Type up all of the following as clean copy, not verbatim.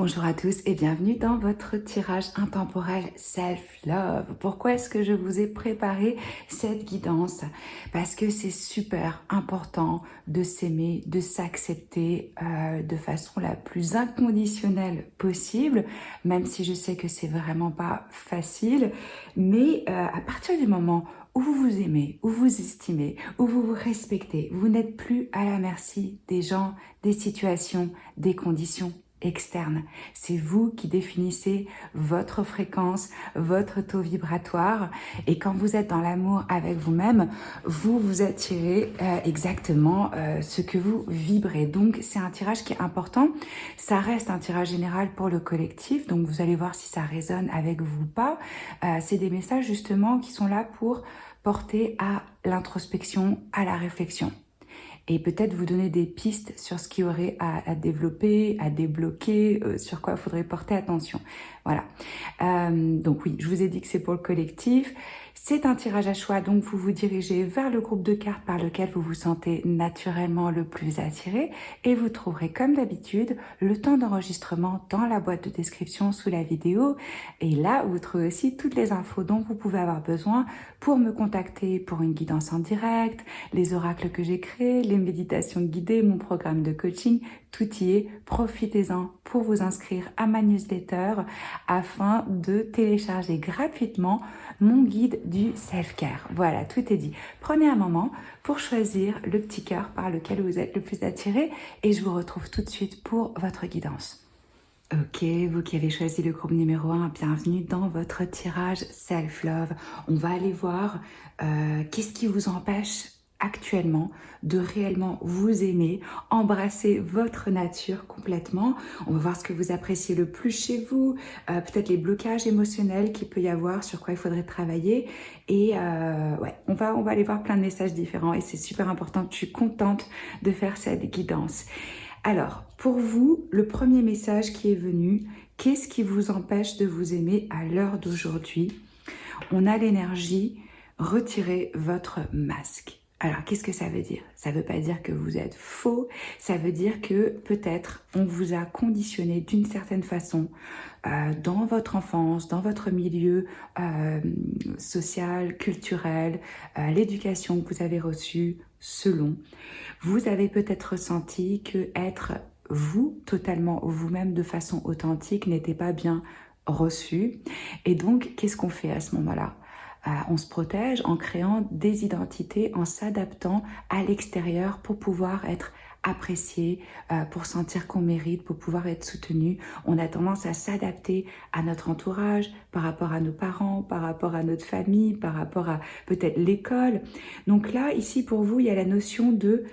Bonjour à tous et bienvenue dans votre tirage intemporel Self-Love. Pourquoi est-ce que je vous ai préparé cette guidance? Parce que c'est super important de s'aimer, de s'accepter de façon la plus inconditionnelle possible, même si je sais que c'est vraiment pas facile. Mais à partir du moment où vous vous aimez, où vous estimez, où vous vous respectez, vous n'êtes plus à la merci des gens, des situations, des conditions externe. C'est vous qui définissez votre fréquence, votre taux vibratoire. Et quand vous êtes dans l'amour avec vous-même, vous attirez exactement ce que vous vibrez. Donc, c'est un tirage qui est important. Ça reste un tirage général pour le collectif. Donc, vous allez voir si ça résonne avec vous ou pas. C'est des messages justement qui sont là pour porter à l'introspection, à la réflexion. Et peut-être vous donner des pistes sur ce qu'il y aurait à développer, à débloquer, sur quoi il faudrait porter attention. Voilà. Donc oui, je vous ai dit que c'est pour le collectif. C'est un tirage à choix, donc vous vous dirigez vers le groupe de cartes par lequel vous vous sentez naturellement le plus attiré et vous trouverez comme d'habitude le temps d'enregistrement dans la boîte de description sous la vidéo. Et là, vous trouvez aussi toutes les infos dont vous pouvez avoir besoin pour me contacter pour une guidance en direct, les oracles que j'ai créés, les méditations guidées, mon programme de coaching, tout y est. Profitez-en pour vous inscrire à ma newsletter afin de télécharger gratuitement mon guide du self-care. Voilà, tout est dit. Prenez un moment pour choisir le petit cœur par lequel vous êtes le plus attiré et je vous retrouve tout de suite pour votre guidance. Ok, vous qui avez choisi le groupe numéro 1, bienvenue dans votre tirage Self-Love. On va aller voir qu'est-ce qui vous empêche actuellement de réellement vous aimer, embrasser votre nature complètement. On va voir ce que vous appréciez le plus chez vous, peut-être les blocages émotionnels qu'il peut y avoir, sur quoi il faudrait travailler. Et ouais, on va aller voir plein de messages différents et c'est super important. Je suis contente de faire cette guidance. Alors, pour vous, le premier message qui est venu, qu'est-ce qui vous empêche de vous aimer à l'heure d'aujourd'hui? On a l'énergie, retirez votre masque. Alors, qu'est-ce que ça veut dire? Ça ne veut pas dire que vous êtes faux, ça veut dire que peut-être on vous a conditionné d'une certaine façon dans votre enfance, dans votre milieu social, culturel, l'éducation que vous avez reçue selon. Vous avez peut-être ressenti que être vous, totalement vous-même de façon authentique, n'était pas bien reçu. Et donc, qu'est-ce qu'on fait à ce moment-là? On se protège en créant des identités, en s'adaptant à l'extérieur pour pouvoir être apprécié, pour sentir qu'on mérite, pour pouvoir être soutenu. On a tendance à s'adapter à notre entourage, par rapport à nos parents, par rapport à notre famille, par rapport à peut-être l'école. Donc là, ici pour vous, il y a la notion de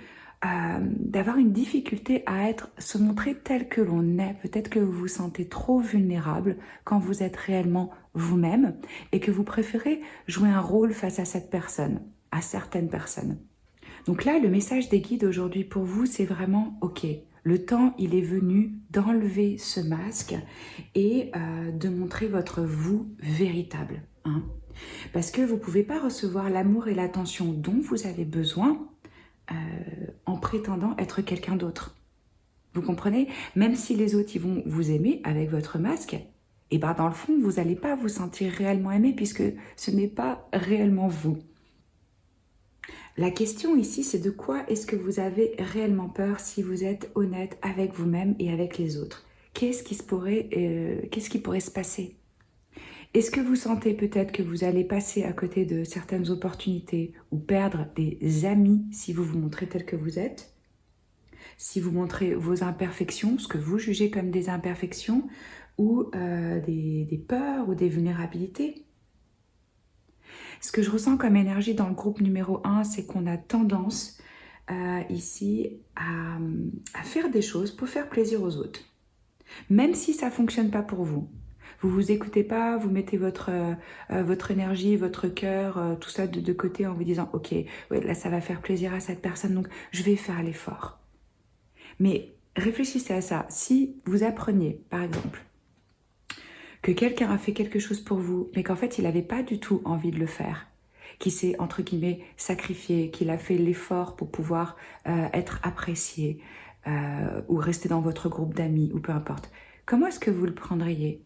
d'avoir une difficulté à se montrer tel que l'on est. Peut-être que vous vous sentez trop vulnérable quand vous êtes réellement vous-même et que vous préférez jouer un rôle face à cette personne, à certaines personnes. Donc là, le message des guides aujourd'hui pour vous, c'est vraiment ok. Le temps, il est venu d'enlever ce masque et de montrer votre vous véritable. Hein. Parce que vous ne pouvez pas recevoir l'amour et l'attention dont vous avez besoin en prétendant être quelqu'un d'autre. Vous comprenez? Même si les autres ils vont vous aimer avec votre masque, et ben dans le fond, vous n'allez pas vous sentir réellement aimé puisque ce n'est pas réellement vous. La question ici, c'est de quoi est-ce que vous avez réellement peur si vous êtes honnête avec vous-même et avec les autres? Qu'est-ce qui pourrait se passer? Est-ce que vous sentez peut-être que vous allez passer à côté de certaines opportunités ou perdre des amis si vous vous montrez tel que vous êtes? Si vous montrez vos imperfections, ce que vous jugez comme des imperfections ou des peurs ou des vulnérabilités? Ce que je ressens comme énergie dans le groupe numéro 1, c'est qu'on a tendance ici à faire des choses pour faire plaisir aux autres. Même si ça ne fonctionne pas pour vous. Vous ne vous écoutez pas, vous mettez votre énergie, votre cœur, tout ça de côté en vous disant « Ok, ouais, là ça va faire plaisir à cette personne, donc je vais faire l'effort. » Mais réfléchissez à ça. Si vous appreniez, par exemple, que quelqu'un a fait quelque chose pour vous, mais qu'en fait il n'avait pas du tout envie de le faire, qui s'est entre guillemets sacrifié, qu'il a fait l'effort pour pouvoir être apprécié ou rester dans votre groupe d'amis ou peu importe, comment est-ce que vous le prendriez?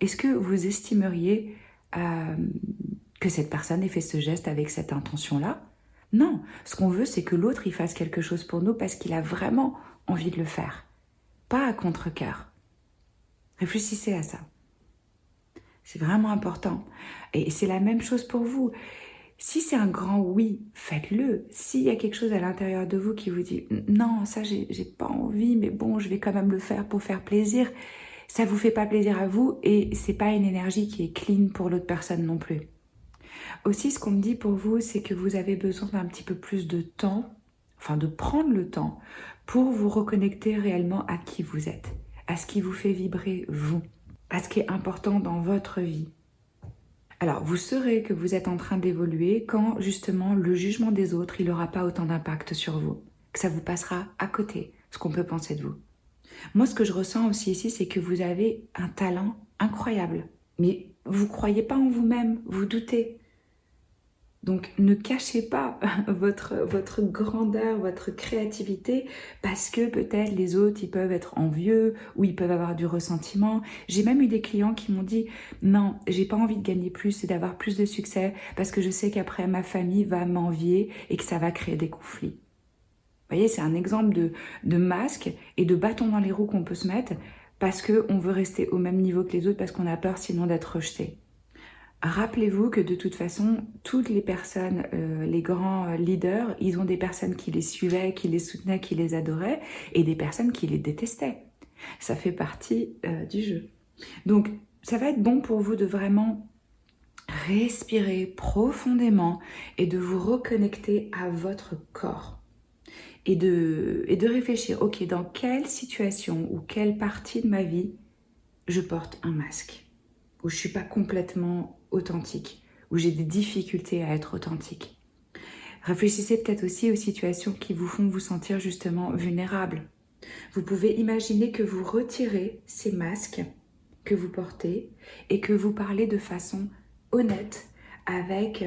Est-ce que vous estimeriez que cette personne ait fait ce geste avec cette intention-là? Non, ce qu'on veut, c'est que l'autre, il fasse quelque chose pour nous parce qu'il a vraiment envie de le faire. Pas à contre-cœur. Réfléchissez à ça. C'est vraiment important. Et c'est la même chose pour vous. Si c'est un grand oui, faites-le. S'il y a quelque chose à l'intérieur de vous qui vous dit « Non, ça, j'ai pas envie, mais bon, je vais quand même le faire pour faire plaisir », ça vous fait pas plaisir à vous et c'est pas une énergie qui est clean pour l'autre personne non plus. Aussi, ce qu'on me dit pour vous, c'est que vous avez besoin d'un petit peu plus de temps, enfin de prendre le temps pour vous reconnecter réellement à qui vous êtes, à ce qui vous fait vibrer vous, à ce qui est important dans votre vie. Alors, vous saurez que vous êtes en train d'évoluer quand justement le jugement des autres, il n'aura pas autant d'impact sur vous, que ça vous passera à côté, ce qu'on peut penser de vous. Moi, ce que je ressens aussi ici, c'est que vous avez un talent incroyable, mais vous ne croyez pas en vous-même, vous doutez. Donc, ne cachez pas votre grandeur, votre créativité, parce que peut-être les autres, ils peuvent être envieux ou ils peuvent avoir du ressentiment. J'ai même eu des clients qui m'ont dit « Non, j'ai pas envie de gagner plus et d'avoir plus de succès parce que je sais qu'après, ma famille va m'envier et que ça va créer des conflits. » Vous voyez, c'est un exemple de masque et de bâton dans les roues qu'on peut se mettre parce qu'on veut rester au même niveau que les autres parce qu'on a peur sinon d'être rejeté. Rappelez-vous que de toute façon, toutes les personnes, les grands leaders, ils ont des personnes qui les suivaient, qui les soutenaient, qui les adoraient, et des personnes qui les détestaient. Ça fait partie du jeu. Donc, ça va être bon pour vous de vraiment respirer profondément et de vous reconnecter à votre corps. Et de réfléchir, ok, dans quelle situation ou quelle partie de ma vie je porte un masque, où je ne suis pas complètement authentique, où j'ai des difficultés à être authentique. Réfléchissez peut-être aussi aux situations qui vous font vous sentir justement vulnérable. Vous pouvez imaginer que vous retirez ces masques que vous portez et que vous parlez de façon honnête, avec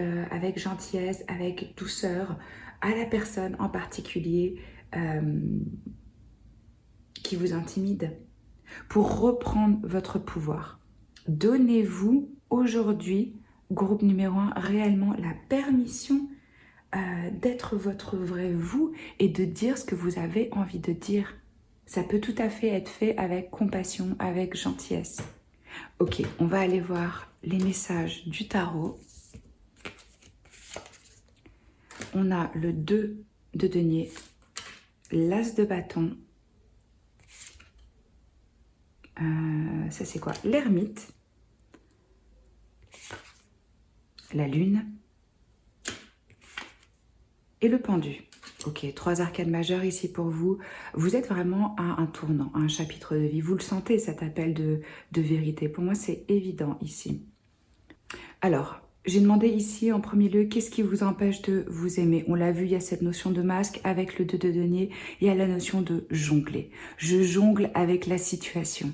gentillesse, avec douceur, à la personne en particulier qui vous intimide, pour reprendre votre pouvoir. Donnez-vous aujourd'hui, groupe numéro 1, réellement la permission d'être votre vrai vous et de dire ce que vous avez envie de dire. Ça peut tout à fait être fait avec compassion, avec gentillesse. Ok, on va aller voir les messages du tarot. On a le 2 de denier, l'as de bâton. Ça c'est quoi? L'ermite. La lune et le pendu. Ok, 3 arcanes majeures ici pour vous. Vous êtes vraiment à un tournant, à un chapitre de vie. Vous le sentez, cet appel de vérité. Pour moi, c'est évident ici. Alors, j'ai demandé ici en premier lieu, qu'est-ce qui vous empêche de vous aimer? On l'a vu, il y a cette notion de masque avec le 2 de denier. Il y a la notion de jongler. Je jongle avec la situation.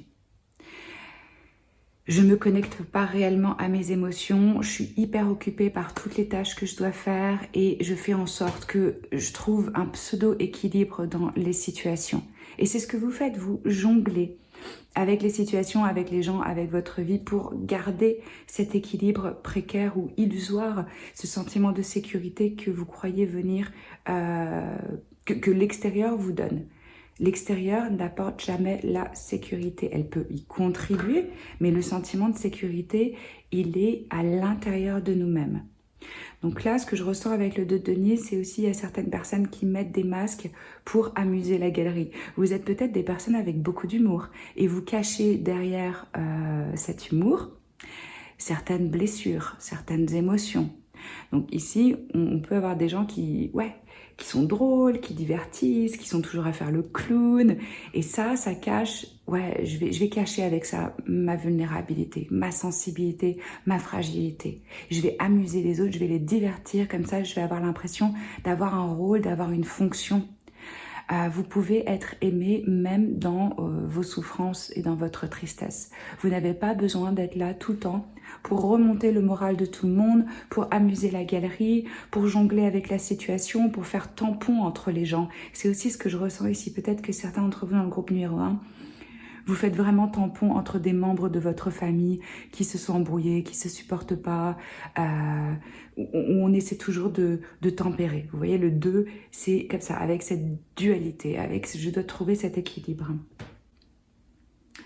Je ne me connecte pas réellement à mes émotions, je suis hyper occupée par toutes les tâches que je dois faire et je fais en sorte que je trouve un pseudo-équilibre dans les situations. Et c'est ce que vous faites, vous jonglez avec les situations, avec les gens, avec votre vie pour garder cet équilibre précaire ou illusoire, ce sentiment de sécurité que vous croyez venir, que l'extérieur vous donne. L'extérieur n'apporte jamais la sécurité. Elle peut y contribuer, mais le sentiment de sécurité, il est à l'intérieur de nous-mêmes. Donc là, ce que je ressens avec le 2 de denier, c'est aussi il y a certaines personnes qui mettent des masques pour amuser la galerie. Vous êtes peut-être des personnes avec beaucoup d'humour et vous cachez derrière cet humour certaines blessures, certaines émotions. Donc ici, on peut avoir des gens qui sont drôles, qui divertissent, qui sont toujours à faire le clown. Et ça cache, je vais cacher avec ça ma vulnérabilité, ma sensibilité, ma fragilité. Je vais amuser les autres, je vais les divertir, comme ça je vais avoir l'impression d'avoir un rôle, d'avoir une fonction. Vous pouvez être aimé même dans vos souffrances et dans votre tristesse. Vous n'avez pas besoin d'être là tout le temps pour remonter le moral de tout le monde, pour amuser la galerie, pour jongler avec la situation, pour faire tampon entre les gens. C'est aussi ce que je ressens ici. Peut-être que certains d'entre vous dans le groupe numéro 1, Vous faites vraiment tampon entre des membres de votre famille qui se sont embrouillés, qui se supportent pas, où on essaie toujours de tempérer. Vous voyez, le 2, c'est comme ça, avec cette dualité, je dois trouver cet équilibre.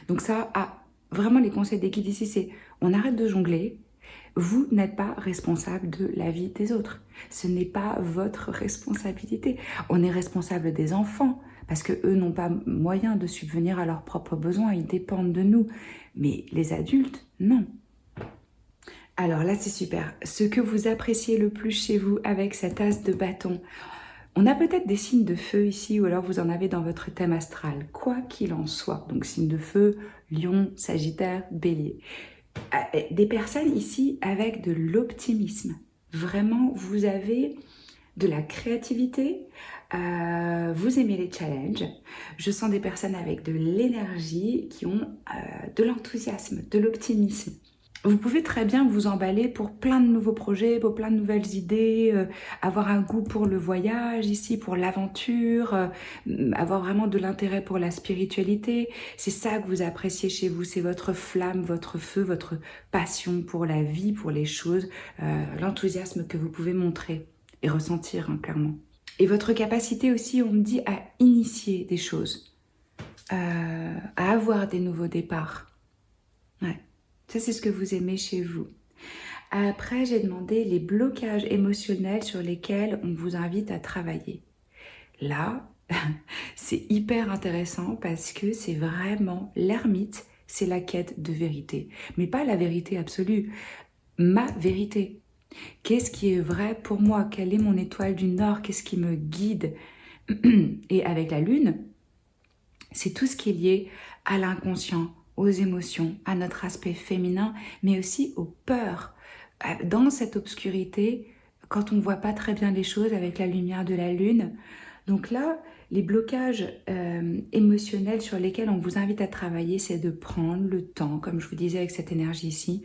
Donc ça, vraiment les conseils des guides ici, c'est on arrête de jongler. Vous n'êtes pas responsable de la vie des autres. Ce n'est pas votre responsabilité. On est responsable des enfants parce qu'eux n'ont pas moyen de subvenir à leurs propres besoins. Ils dépendent de nous. Mais les adultes, non. Alors là, c'est super. Ce que vous appréciez le plus chez vous avec cet as de bâton, on a peut-être des signes de feu ici ou alors vous en avez dans votre thème astral. Quoi qu'il en soit. Donc signe de feu, Lion, Sagittaire, Bélier. Des personnes ici avec de l'optimisme. Vraiment, vous avez de la créativité, vous aimez les challenges. Je sens des personnes avec de l'énergie qui ont de l'enthousiasme, de l'optimisme. Vous pouvez très bien vous emballer pour plein de nouveaux projets, pour plein de nouvelles idées, avoir un goût pour le voyage ici, pour l'aventure, avoir vraiment de l'intérêt pour la spiritualité. C'est ça que vous appréciez chez vous, c'est votre flamme, votre feu, votre passion pour la vie, pour les choses, l'enthousiasme que vous pouvez montrer et ressentir, hein, clairement. Et votre capacité aussi, on me dit, à initier des choses, à avoir des nouveaux départs. Ouais. Ça, c'est ce que vous aimez chez vous. Après, j'ai demandé les blocages émotionnels sur lesquels on vous invite à travailler. Là, c'est hyper intéressant parce que c'est vraiment l'ermite, c'est la quête de vérité. Mais pas la vérité absolue, ma vérité. Qu'est-ce qui est vrai pour moi? Quelle est mon étoile du Nord? Qu'est-ce qui me guide? Et avec la Lune, c'est tout ce qui est lié à l'inconscient, aux émotions, à notre aspect féminin, mais aussi aux peurs. Dans cette obscurité, quand on ne voit pas très bien les choses avec la lumière de la Lune. Donc là, les blocages émotionnels sur lesquels on vous invite à travailler, c'est de prendre le temps, comme je vous disais avec cette énergie ici,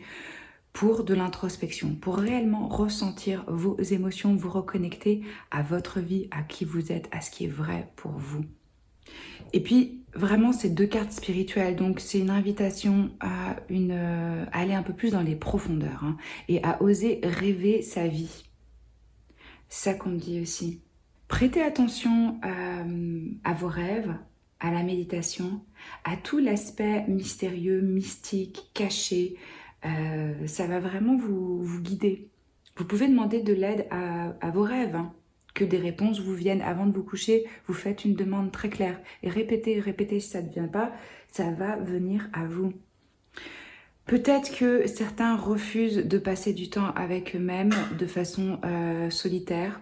pour de l'introspection, pour réellement ressentir vos émotions, vous reconnecter à votre vie, à qui vous êtes, à ce qui est vrai pour vous. Et puis, vraiment, c'est 2 cartes spirituelles. Donc, c'est une invitation à aller un peu plus dans les profondeurs, hein, et à oser rêver sa vie. C'est ça qu'on me dit aussi. Prêtez attention à vos rêves, à la méditation, à tout l'aspect mystérieux, mystique, caché. Ça va vraiment vous guider. Vous pouvez demander de l'aide à vos rêves, hein. Que des réponses vous viennent avant de vous coucher, vous faites une demande très claire. Et répétez, répétez, si ça ne vient pas, ça va venir à vous. Peut-être que certains refusent de passer du temps avec eux-mêmes de façon solitaire.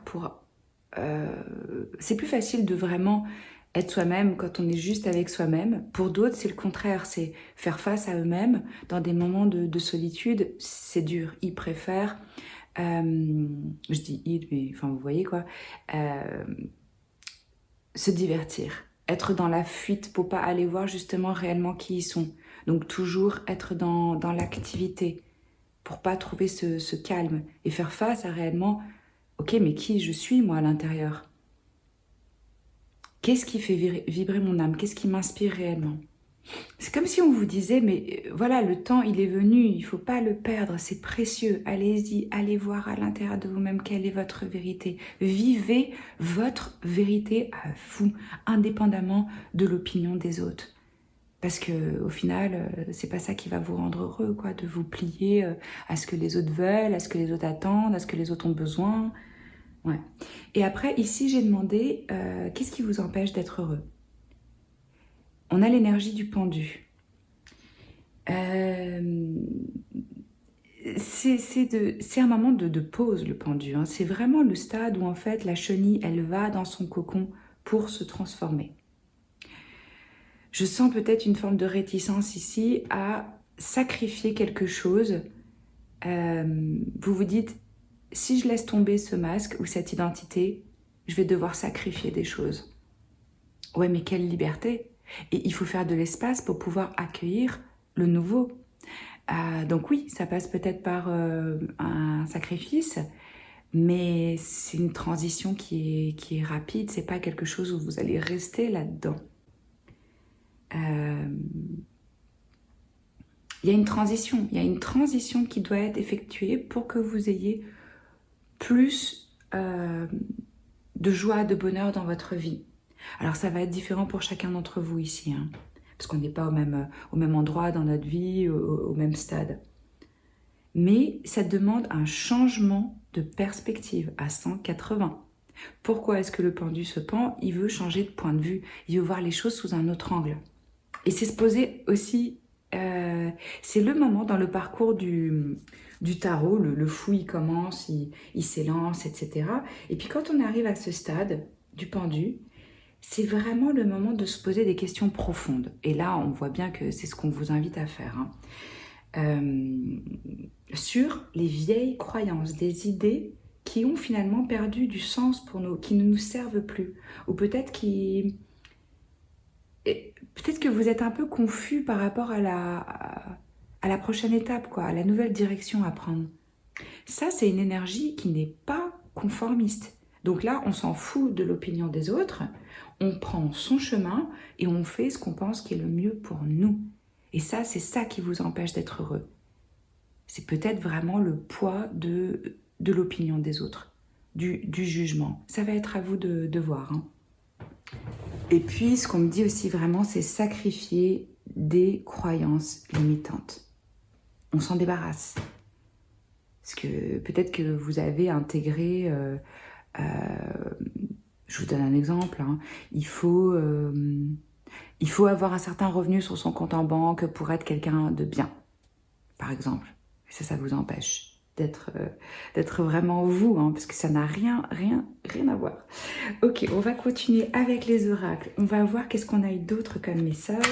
C'est plus facile de vraiment être soi-même quand on est juste avec soi-même. Pour d'autres, c'est le contraire, c'est faire face à eux-mêmes. Dans des moments de solitude, c'est dur. Ils préfèrent... je dis il, mais enfin vous voyez quoi, se divertir, être dans la fuite pour pas aller voir justement réellement qui ils sont. Donc toujours être dans l'activité pour pas trouver ce calme et faire face à réellement, ok, mais qui je suis moi à l'intérieur? Qu'est-ce qui fait vibrer mon âme? Qu'est-ce qui m'inspire réellement? C'est comme si on vous disait, mais voilà, le temps, il est venu, il ne faut pas le perdre, c'est précieux. Allez-y, allez voir à l'intérieur de vous-même quelle est votre vérité. Vivez votre vérité à vous, indépendamment de l'opinion des autres. Parce que au final, c'est pas ça qui va vous rendre heureux, quoi, de vous plier à ce que les autres veulent, à ce que les autres attendent, à ce que les autres ont besoin. Ouais. Et après, ici, j'ai demandé, qu'est-ce qui vous empêche d'être heureux? On a l'énergie du pendu. C'est un moment de pause, le pendu, hein. C'est vraiment le stade où en fait la chenille, elle va dans son cocon pour se transformer. Je sens peut-être une forme de réticence ici à sacrifier quelque chose. Vous vous dites, si je laisse tomber ce masque ou cette identité, je vais devoir sacrifier des choses. Ouais, mais quelle liberté! Et il faut faire de l'espace pour pouvoir accueillir le nouveau. Donc oui, ça passe peut-être par un sacrifice, mais c'est une transition qui est rapide, c'est pas quelque chose où vous allez rester là-dedans. il y a une transition. Il y a une transition qui doit être effectuée pour que vous ayez plus de joie, de bonheur dans votre vie. Alors ça va être différent pour chacun d'entre vous ici, hein, parce qu'on n'est pas au même endroit dans notre vie, au même stade. Mais ça demande un changement de perspective à 180. Pourquoi est-ce que le pendu se pend? Il veut changer de point de vue, il veut voir les choses sous un autre angle. Et c'est se poser aussi, c'est le moment dans le parcours du tarot, le fou il commence, il s'élance, etc. Et puis quand on arrive à ce stade du pendu, c'est vraiment le moment de se poser des questions profondes. Et là, on voit bien que c'est ce qu'on vous invite à faire, hein. Sur les vieilles croyances, des idées qui ont finalement perdu du sens pour nous, qui ne nous servent plus. Ou peut-être que vous êtes un peu confus par rapport à la prochaine étape, quoi, à la nouvelle direction à prendre. Ça, c'est une énergie qui n'est pas conformiste. Donc là, on s'en fout de l'opinion des autres, on prend son chemin et on fait ce qu'on pense qui est le mieux pour nous. Et ça, c'est ça qui vous empêche d'être heureux. C'est peut-être vraiment le poids de l'opinion des autres, du jugement. Ça va être à vous de voir, hein. Et puis, ce qu'on me dit aussi vraiment, c'est sacrifier des croyances limitantes. On s'en débarrasse. Parce que peut-être que vous avez intégré... je vous donne un exemple, hein, il faut avoir un certain revenu sur son compte en banque pour être quelqu'un de bien, par exemple. Ça vous empêche d'être vraiment vous, hein, parce que ça n'a rien à voir. Ok, on va continuer avec les oracles. On va voir qu'est-ce qu'on a eu d'autre comme message.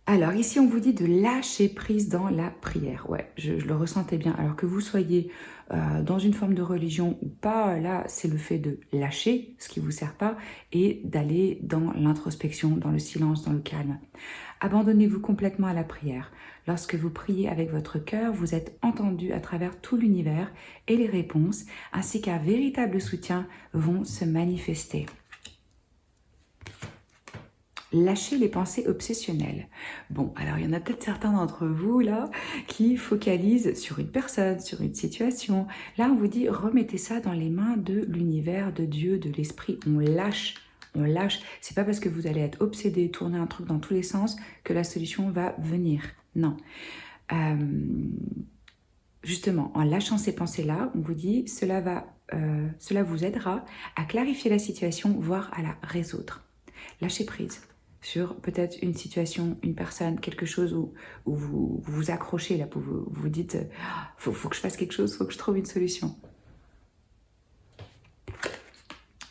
Alors ici, on vous dit de lâcher prise dans la prière. Ouais, je le ressentais bien. Alors que vous soyez dans une forme de religion ou pas, là, c'est le fait de lâcher ce qui ne vous sert pas et d'aller dans l'introspection, dans le silence, dans le calme. Abandonnez-vous complètement à la prière. Lorsque vous priez avec votre cœur, vous êtes entendu à travers tout l'univers et les réponses, ainsi qu'un véritable soutien, vont se manifester. Lâcher les pensées obsessionnelles. Bon, alors il y en a peut-être certains d'entre vous là qui focalisent sur une personne, sur une situation. Là, on vous dit remettez ça dans les mains de l'univers, de Dieu, de l'esprit. On lâche. On lâche. C'est pas parce que vous allez être obsédé, tourner un truc dans tous les sens que la solution va venir. Non. Justement, en lâchant ces pensées-là, on vous dit cela vous aidera à clarifier la situation, voire à la résoudre. Lâchez prise sur peut-être une situation, une personne, quelque chose où vous vous accrochez, là, vous vous dites faut que je fasse quelque chose, faut que je trouve une solution.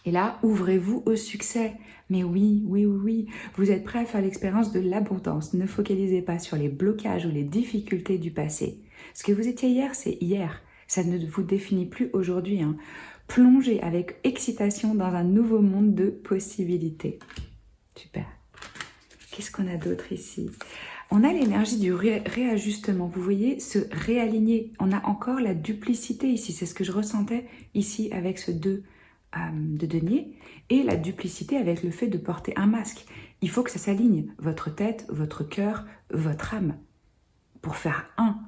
Et là, ouvrez-vous au succès. Mais oui, vous êtes prêt à faire l'expérience de l'abondance. Ne focalisez pas sur les blocages ou les difficultés du passé. Ce que vous étiez hier, c'est hier. Ça ne vous définit plus aujourd'hui, hein. Plongez avec excitation dans un nouveau monde de possibilités. Super. Qu'est-ce qu'on a d'autre ici? On a l'énergie du réajustement. Vous voyez, se réaligner. On a encore la duplicité ici. C'est ce que je ressentais ici avec ce 2 de denier et la duplicité avec le fait de porter un masque. Il faut que ça s'aligne. Votre tête, votre cœur, votre âme. Pour faire un.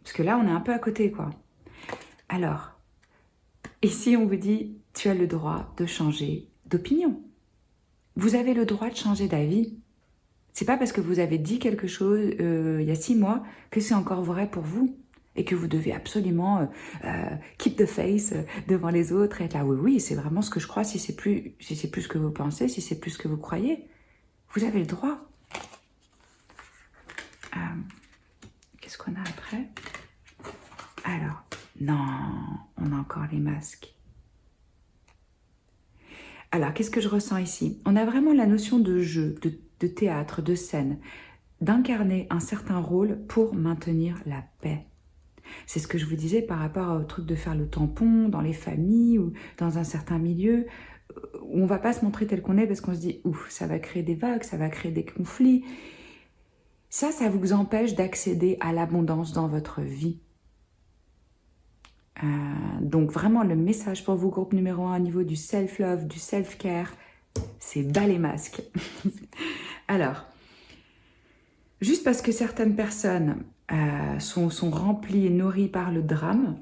Parce que là, on est un peu à côté, quoi. Alors, ici, on vous dit, tu as le droit de changer d'opinion. Vous avez le droit de changer d'avis. C'est pas parce que vous avez dit quelque chose il y a 6 mois que c'est encore vrai pour vous et que vous devez absolument keep the face devant les autres et être là. Oui, c'est vraiment ce que je crois. Si c'est plus ce que vous pensez, si c'est plus ce que vous croyez, vous avez le droit. Qu'est-ce qu'on a après? Alors, non, on a encore les masques. Alors, qu'est-ce que je ressens ici? On a vraiment la notion de jeu, de théâtre, de scène, d'incarner un certain rôle pour maintenir la paix. C'est ce que je vous disais par rapport au truc de faire le tampon dans les familles ou dans un certain milieu où on ne va pas se montrer tel qu'on est parce qu'on se dit « ouf, ça va créer des vagues, ça va créer des conflits ». Ça vous empêche d'accéder à l'abondance dans votre vie. Donc vraiment le message pour vous, groupe numéro 1 au niveau du self-love, du self-care, C'est bas les masques. Alors, juste parce que certaines personnes sont remplies et nourries par le drame,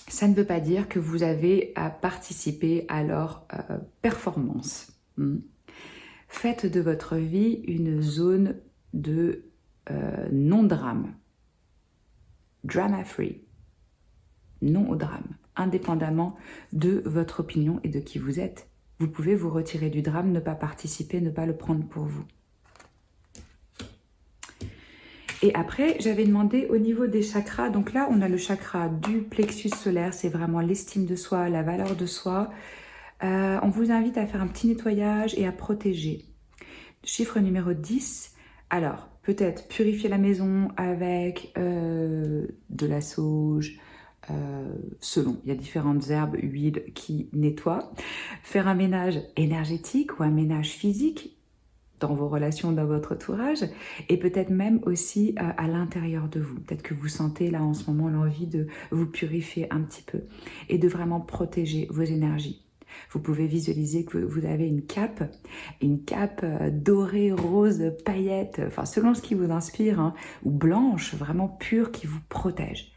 ça ne veut pas dire que vous avez à participer à leur performance. Faites de votre vie une zone de non-drame. Drama-free. Non au drame. Indépendamment de votre opinion et de qui vous êtes. Vous pouvez vous retirer du drame, ne pas participer, ne pas le prendre pour vous. Et après, j'avais demandé au niveau des chakras. Donc là, on a le chakra du plexus solaire. C'est vraiment l'estime de soi, la valeur de soi. On vous invite à faire un petit nettoyage et à protéger. Chiffre numéro 10. Alors, peut-être purifier la maison avec de la sauge, selon. Il y a différentes herbes, huiles qui nettoient. Faire un ménage énergétique ou un ménage physique dans vos relations, dans votre entourage, et peut-être même aussi à l'intérieur de vous. Peut-être que vous sentez là en ce moment l'envie de vous purifier un petit peu et de vraiment protéger vos énergies. Vous pouvez visualiser que vous avez une cape dorée, rose, paillettes, enfin selon ce qui vous inspire, hein, ou blanche, vraiment pure, qui vous protège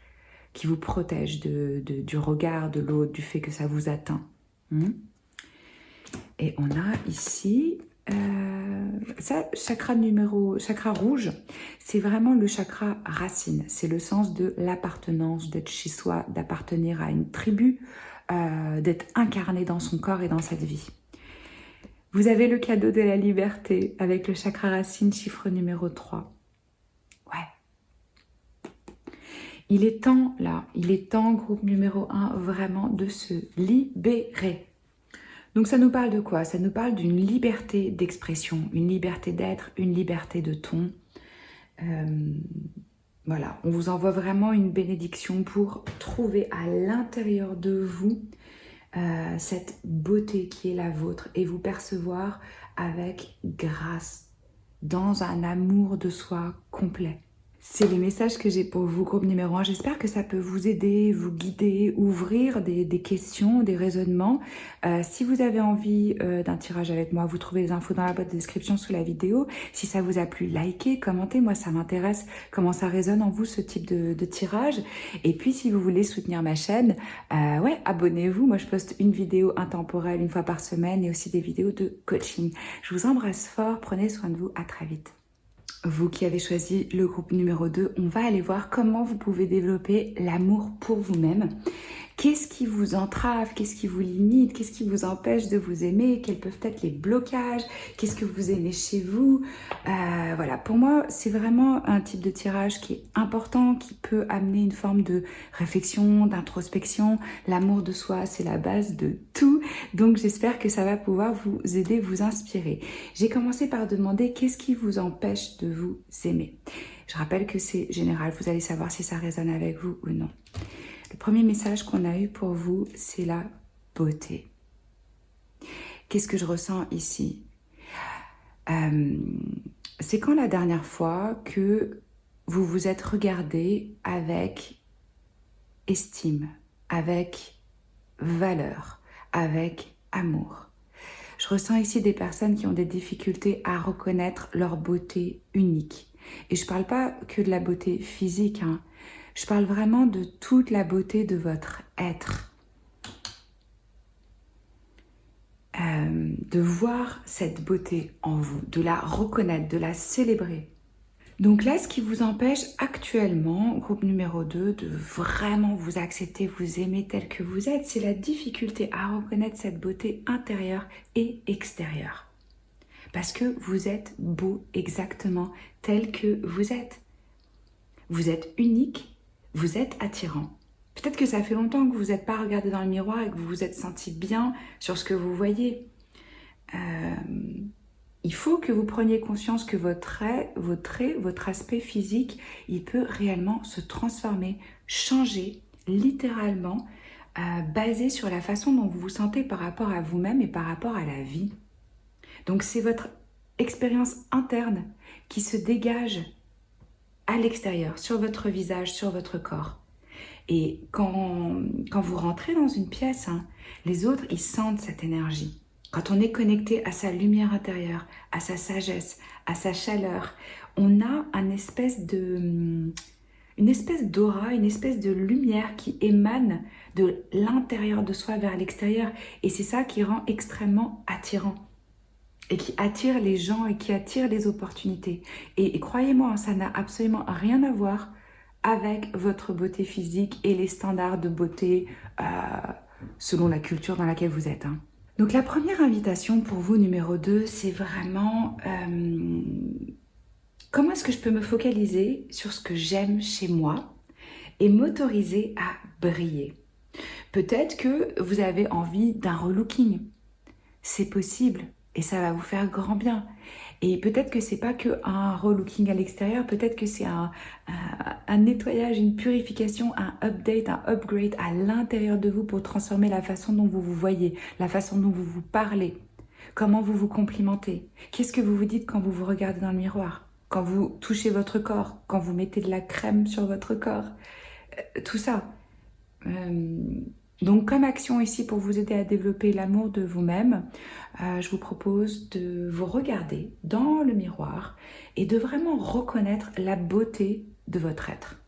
du regard de l'autre, du fait que ça vous atteint. Et on a ici... ça, chakra rouge, c'est vraiment le chakra racine. C'est le sens de l'appartenance, d'être chez soi, d'appartenir à une tribu, d'être incarné dans son corps et dans cette vie. Vous avez le cadeau de la liberté avec le chakra racine, chiffre numéro 3. Ouais. Il est temps, là, groupe numéro 1, vraiment de se libérer. Donc ça nous parle de quoi? Ça nous parle d'une liberté d'expression, une liberté d'être, une liberté de ton. Voilà, on vous envoie vraiment une bénédiction pour trouver à l'intérieur de vous cette beauté qui est la vôtre et vous percevoir avec grâce, dans un amour de soi complet. C'est les messages que j'ai pour vous, groupe numéro 1. J'espère que ça peut vous aider, vous guider, ouvrir des questions, des raisonnements. Si vous avez envie d'un tirage avec moi, vous trouvez les infos dans la boîte de description sous la vidéo. Si ça vous a plu, likez, commentez. Moi, ça m'intéresse comment ça résonne en vous, ce type de tirage. Et puis, si vous voulez soutenir ma chaîne, abonnez-vous. Moi, je poste une vidéo intemporelle une fois par semaine et aussi des vidéos de coaching. Je vous embrasse fort. Prenez soin de vous. À très vite. Vous qui avez choisi le groupe numéro 2, on va aller voir comment vous pouvez développer l'amour pour vous-même. Qu'est-ce qui vous entrave? Qu'est-ce qui vous limite? Qu'est-ce qui vous empêche de vous aimer? Quels peuvent être les blocages? Qu'est-ce que vous aimez chez vous? Voilà, pour moi, c'est vraiment un type de tirage qui est important, qui peut amener une forme de réflexion, d'introspection. L'amour de soi, c'est la base de tout. Donc, j'espère que ça va pouvoir vous aider, vous inspirer. J'ai commencé par demander qu'est-ce qui vous empêche de vous aimer. Je rappelle que c'est général, vous allez savoir si ça résonne avec vous ou non. Le premier message qu'on a eu pour vous, c'est la beauté. Qu'est-ce que je ressens ici? C'est quand la dernière fois que vous vous êtes regardé avec estime, avec valeur, avec amour. Je ressens ici des personnes qui ont des difficultés à reconnaître leur beauté unique. Et je ne parle pas que de la beauté physique, hein. Je parle vraiment de toute la beauté de votre être. De voir cette beauté en vous, de la reconnaître, de la célébrer. Donc là, ce qui vous empêche actuellement, groupe numéro 2, de vraiment vous accepter, vous aimer tel que vous êtes, c'est la difficulté à reconnaître cette beauté intérieure et extérieure. Parce que vous êtes beau exactement tel que vous êtes. Vous êtes unique, vous êtes attirant. Peut-être que ça fait longtemps que vous n'êtes pas regardé dans le miroir et que vous vous êtes senti bien sur ce que vous voyez. Il faut que vous preniez conscience que votre aspect physique, il peut réellement se transformer, changer littéralement, basé sur la façon dont vous vous sentez par rapport à vous-même et par rapport à la vie. Donc c'est votre expérience interne qui se dégage à l'extérieur, sur votre visage, sur votre corps. Et quand vous rentrez dans une pièce, hein, les autres, ils sentent cette énergie. quand on est connecté à sa lumière intérieure, à sa sagesse, à sa chaleur, on a une espèce d'aura, une espèce de lumière qui émane de l'intérieur de soi vers l'extérieur. Et c'est ça qui rend extrêmement attirant. Et qui attire les gens et qui attire les opportunités. Et croyez-moi, ça n'a absolument rien à voir avec votre beauté physique et les standards de beauté selon la culture dans laquelle vous êtes. Donc la première invitation pour vous, numéro 2, c'est vraiment comment est-ce que je peux me focaliser sur ce que j'aime chez moi et m'autoriser à briller. Peut-être que vous avez envie d'un relooking. C'est possible et ça va vous faire grand bien. Et peut-être que c'est pas que un relooking à l'extérieur, peut-être que c'est un nettoyage, une purification, un update, un upgrade à l'intérieur de vous pour transformer la façon dont vous vous voyez, la façon dont vous vous parlez, comment vous vous complimentez. Qu'est-ce que vous vous dites quand vous vous regardez dans le miroir, quand vous touchez votre corps, quand vous mettez de la crème sur votre corps, tout ça. Donc comme action ici pour vous aider à développer l'amour de vous-même, je vous propose de vous regarder dans le miroir et de vraiment reconnaître la beauté de votre être.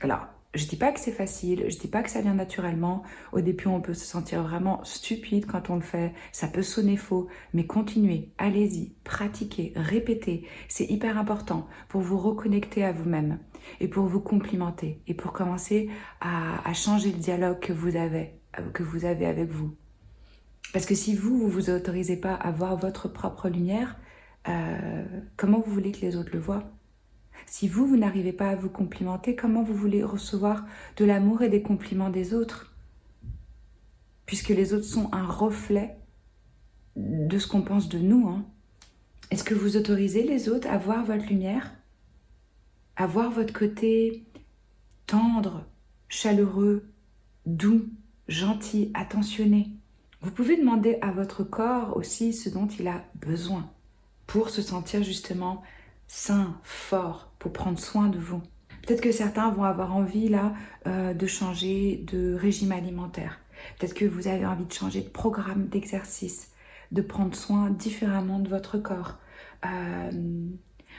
Alors, je ne dis pas que c'est facile, je ne dis pas que ça vient naturellement. Au début, on peut se sentir vraiment stupide quand on le fait, ça peut sonner faux, mais continuez, allez-y, pratiquez, répétez. C'est hyper important pour vous reconnecter à vous-même et pour vous complimenter et pour commencer à changer le dialogue que vous avez avec vous. Parce que si vous ne vous autorisez pas à voir votre propre lumière, comment vous voulez que les autres le voient ? Si vous n'arrivez pas à vous complimenter, comment vous voulez recevoir de l'amour et des compliments des autres? Puisque les autres sont un reflet de ce qu'on pense de nous. Est-ce que vous autorisez les autres à voir votre lumière? À voir votre côté tendre, chaleureux, doux, gentil, attentionné? Vous pouvez demander à votre corps aussi ce dont il a besoin pour se sentir justement sain, fort, pour prendre soin de vous. Peut-être que certains vont avoir envie là de changer de régime alimentaire. Peut-être que vous avez envie de changer de programme d'exercice, de prendre soin différemment de votre corps.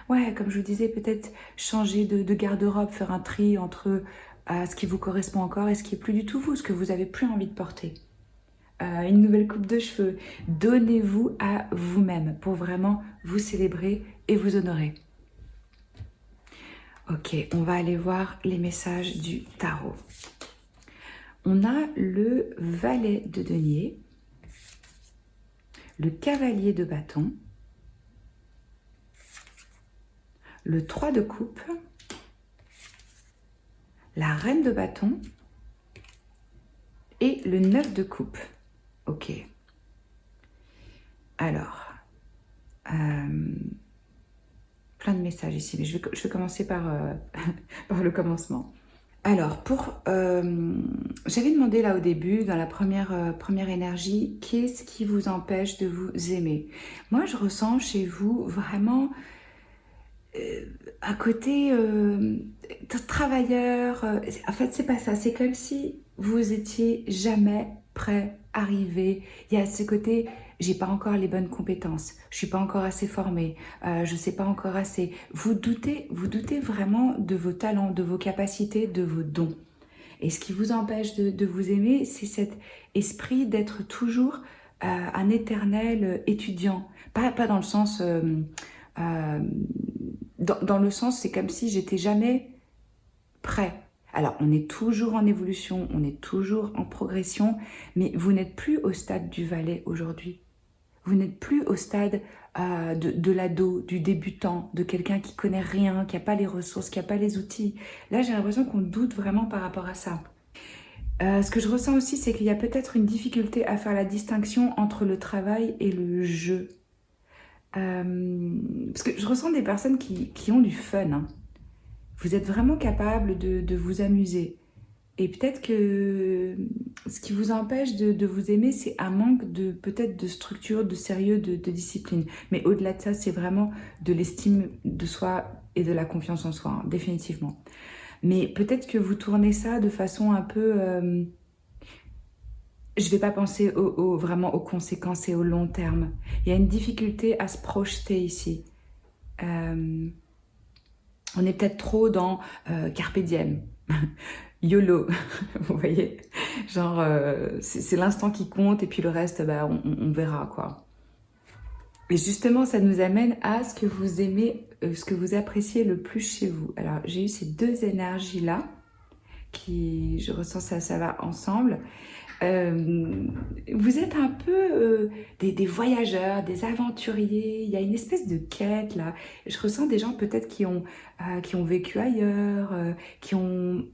Ouais, comme je vous disais, peut-être changer de garde-robe, faire un tri entre ce qui vous correspond encore et ce qui est plus du tout vous, ce que vous avez plus envie de porter. Une nouvelle coupe de cheveux. Donnez-vous à vous-même pour vraiment vous célébrer et vous honorer. Ok, on va aller voir les messages du tarot. On a le valet de denier, le cavalier de bâton, le 3 de coupe, la reine de bâton et le 9 de coupe. Ok. Alors, plein de messages ici, mais je vais commencer par, par le commencement. Alors, j'avais demandé là au début, dans la première énergie, qu'est-ce qui vous empêche de vous aimer? Moi, je ressens chez vous vraiment un côté travailleur. En fait, c'est pas ça. C'est comme si vous étiez jamais prêt, arrivé. Il y a ce côté, j'ai pas encore les bonnes compétences, je suis pas encore assez formée, je sais pas encore assez. Vous doutez vraiment de vos talents, de vos capacités, de vos dons. Et ce qui vous empêche de vous aimer, c'est cet esprit d'être toujours un éternel étudiant. Pas dans le sens... dans le sens, c'est comme si j'étais jamais prêt. Alors, on est toujours en évolution, on est toujours en progression, mais vous n'êtes plus au stade du valet aujourd'hui. Vous n'êtes plus au stade de l'ado, du débutant, de quelqu'un qui connaît rien, qui n'a pas les ressources, qui n'a pas les outils. Là, j'ai l'impression qu'on doute vraiment par rapport à ça. Ce que je ressens aussi, c'est qu'il y a peut-être une difficulté à faire la distinction entre le travail et le jeu. Parce que je ressens des personnes qui ont du fun. Vous êtes vraiment capable de vous amuser. Et peut-être que ce qui vous empêche de vous aimer, c'est un manque peut-être de structure, de sérieux, de discipline. Mais au-delà de ça, c'est vraiment de l'estime de soi et de la confiance en soi, définitivement. Mais peut-être que vous tournez ça de façon un peu... je ne vais pas penser vraiment aux conséquences et au long terme. Il y a une difficulté à se projeter ici. On est peut-être trop dans Carpe Diem, YOLO, vous voyez. Genre, c'est l'instant qui compte et puis le reste, bah, on verra, quoi. Et justement, ça nous amène à ce que vous aimez, ce que vous appréciez le plus chez vous. Alors, j'ai eu ces deux énergies-là, qui, je ressens ça va ensemble. Vous êtes un peu des voyageurs, des aventuriers. Il y a une espèce de quête là. Je ressens des gens peut-être qui ont vécu ailleurs, qui ont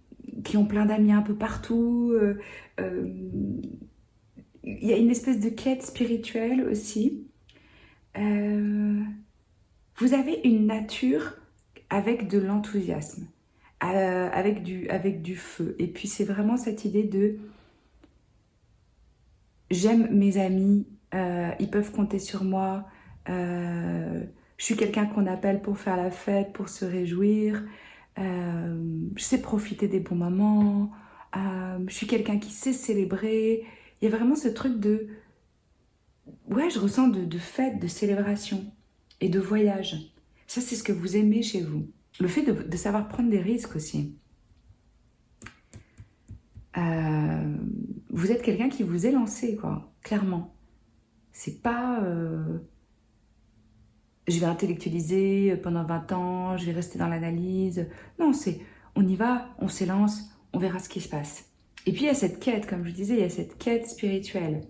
plein d'amis un peu partout. Euh, il y a une espèce de quête spirituelle aussi. Vous avez une nature avec de l'enthousiasme, avec du feu. Et puis c'est vraiment cette idée de j'aime mes amis, ils peuvent compter sur moi, je suis quelqu'un qu'on appelle pour faire la fête, pour se réjouir, je sais profiter des bons moments, je suis quelqu'un qui sait célébrer. Il y a vraiment ce truc de... Ouais, je ressens de fête, de célébration et de voyage. Ça, c'est ce que vous aimez chez vous. Le fait de savoir prendre des risques aussi. Vous êtes quelqu'un qui vous est lancé, quoi, clairement. C'est pas... je vais intellectualiser pendant 20 ans, je vais rester dans l'analyse. Non, c'est on y va, on s'élance, on verra ce qui se passe. Et puis il y a cette quête, comme je disais, il y a cette quête spirituelle.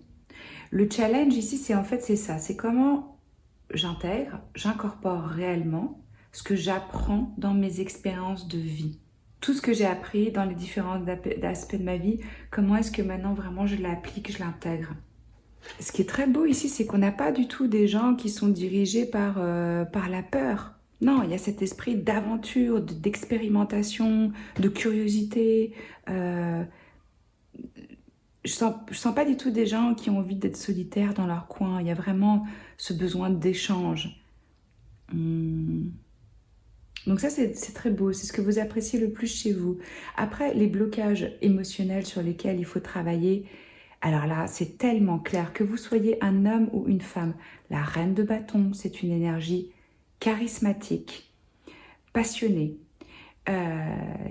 Le challenge ici, c'est ça. C'est comment j'intègre, j'incorpore réellement ce que j'apprends dans mes expériences de vie. Tout ce que j'ai appris dans les différents aspects de ma vie, comment est-ce que maintenant vraiment je l'applique, je l'intègre. Ce qui est très beau ici, c'est qu'on n'a pas du tout des gens qui sont dirigés par la peur. Non, il y a cet esprit d'aventure, d'expérimentation, de curiosité. Je sens pas du tout des gens qui ont envie d'être solitaires dans leur coin. Il y a vraiment ce besoin d'échange. Donc ça, c'est très beau. C'est ce que vous appréciez le plus chez vous. Après, les blocages émotionnels sur lesquels il faut travailler, alors là, c'est tellement clair que vous soyez un homme ou une femme. La reine de bâton, c'est une énergie charismatique, passionnée,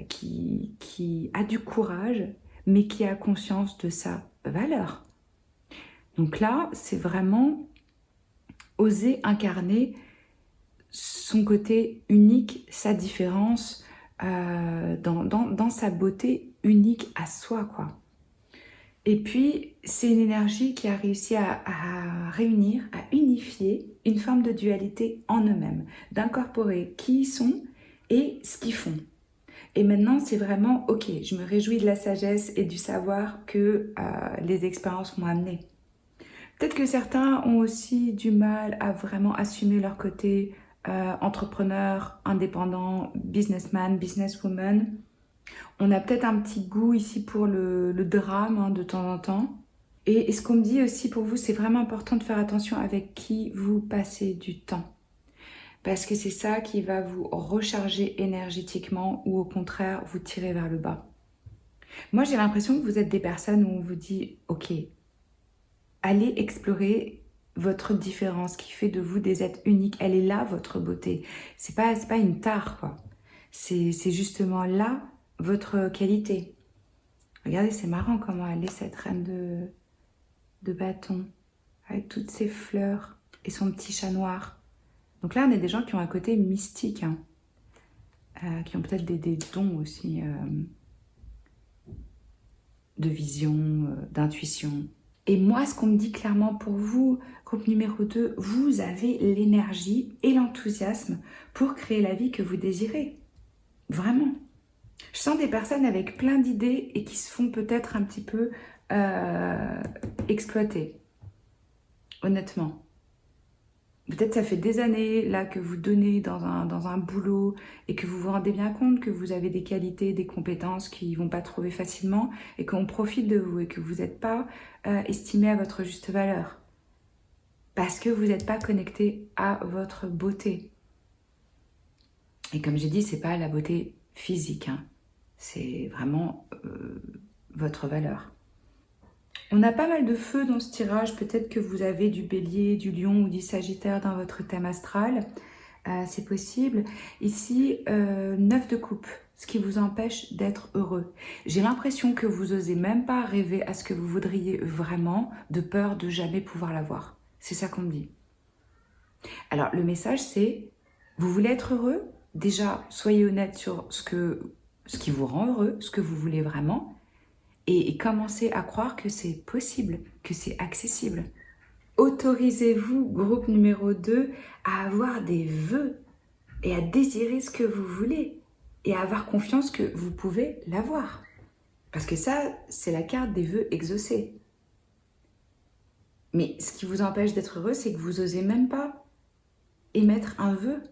qui a du courage, mais qui a conscience de sa valeur. Donc là, c'est vraiment oser incarner son côté unique, sa différence, dans sa beauté unique à soi, quoi. Et puis, c'est une énergie qui a réussi à réunir, à unifier une forme de dualité en eux-mêmes, d'incorporer qui ils sont et ce qu'ils font. Et maintenant, c'est vraiment, ok, je me réjouis de la sagesse et du savoir que les expériences m'ont amené. Peut-être que certains ont aussi du mal à vraiment assumer leur côté entrepreneur, indépendant, businessman, businesswoman. On a peut-être un petit goût ici pour le drame, hein, de temps en temps. Et ce qu'on me dit aussi pour vous, c'est vraiment important de faire attention avec qui vous passez du temps. Parce que c'est ça qui va vous recharger énergétiquement ou au contraire vous tirer vers le bas. Moi, j'ai l'impression que vous êtes des personnes où on vous dit « Ok, allez explorer votre différence qui fait de vous des êtres uniques. Elle est là, votre beauté. C'est pas une tare, quoi. C'est justement là votre qualité. » Regardez, c'est marrant comment elle est, cette reine de bâton, avec toutes ses fleurs et son petit chat noir. Donc là, on a des gens qui ont un côté mystique, hein, qui ont peut-être des dons aussi de vision, d'intuition. Et moi, ce qu'on me dit clairement pour vous, groupe numéro 2, vous avez l'énergie et l'enthousiasme pour créer la vie que vous désirez. Vraiment. Je sens des personnes avec plein d'idées et qui se font peut-être un petit peu exploiter. Honnêtement. Peut-être ça fait des années là que vous donnez dans un boulot et que vous vous rendez bien compte que vous avez des qualités, des compétences qui ne vont pas trouver facilement et qu'on profite de vous et que vous n'êtes pas estimé à votre juste valeur. Parce que vous n'êtes pas connecté à votre beauté. Et comme j'ai dit, ce n'est pas la beauté physique, hein. C'est vraiment votre valeur. On a pas mal de feu dans ce tirage. Peut-être que vous avez du bélier, du lion ou du sagittaire dans votre thème astral. C'est possible. Ici, 9 de coupe, ce qui vous empêche d'être heureux. J'ai l'impression que vous osez même pas rêver à ce que vous voudriez vraiment, de peur de jamais pouvoir l'avoir. C'est ça qu'on me dit. Alors, le message, c'est, vous voulez être heureux? Déjà, soyez honnête sur ce qui vous rend heureux, ce que vous voulez vraiment, et commencez à croire que c'est possible, que c'est accessible. Autorisez-vous, groupe numéro 2, à avoir des vœux et à désirer ce que vous voulez et à avoir confiance que vous pouvez l'avoir. Parce que ça, c'est la carte des vœux exaucés. Mais ce qui vous empêche d'être heureux, c'est que vous osez même pas émettre un vœu,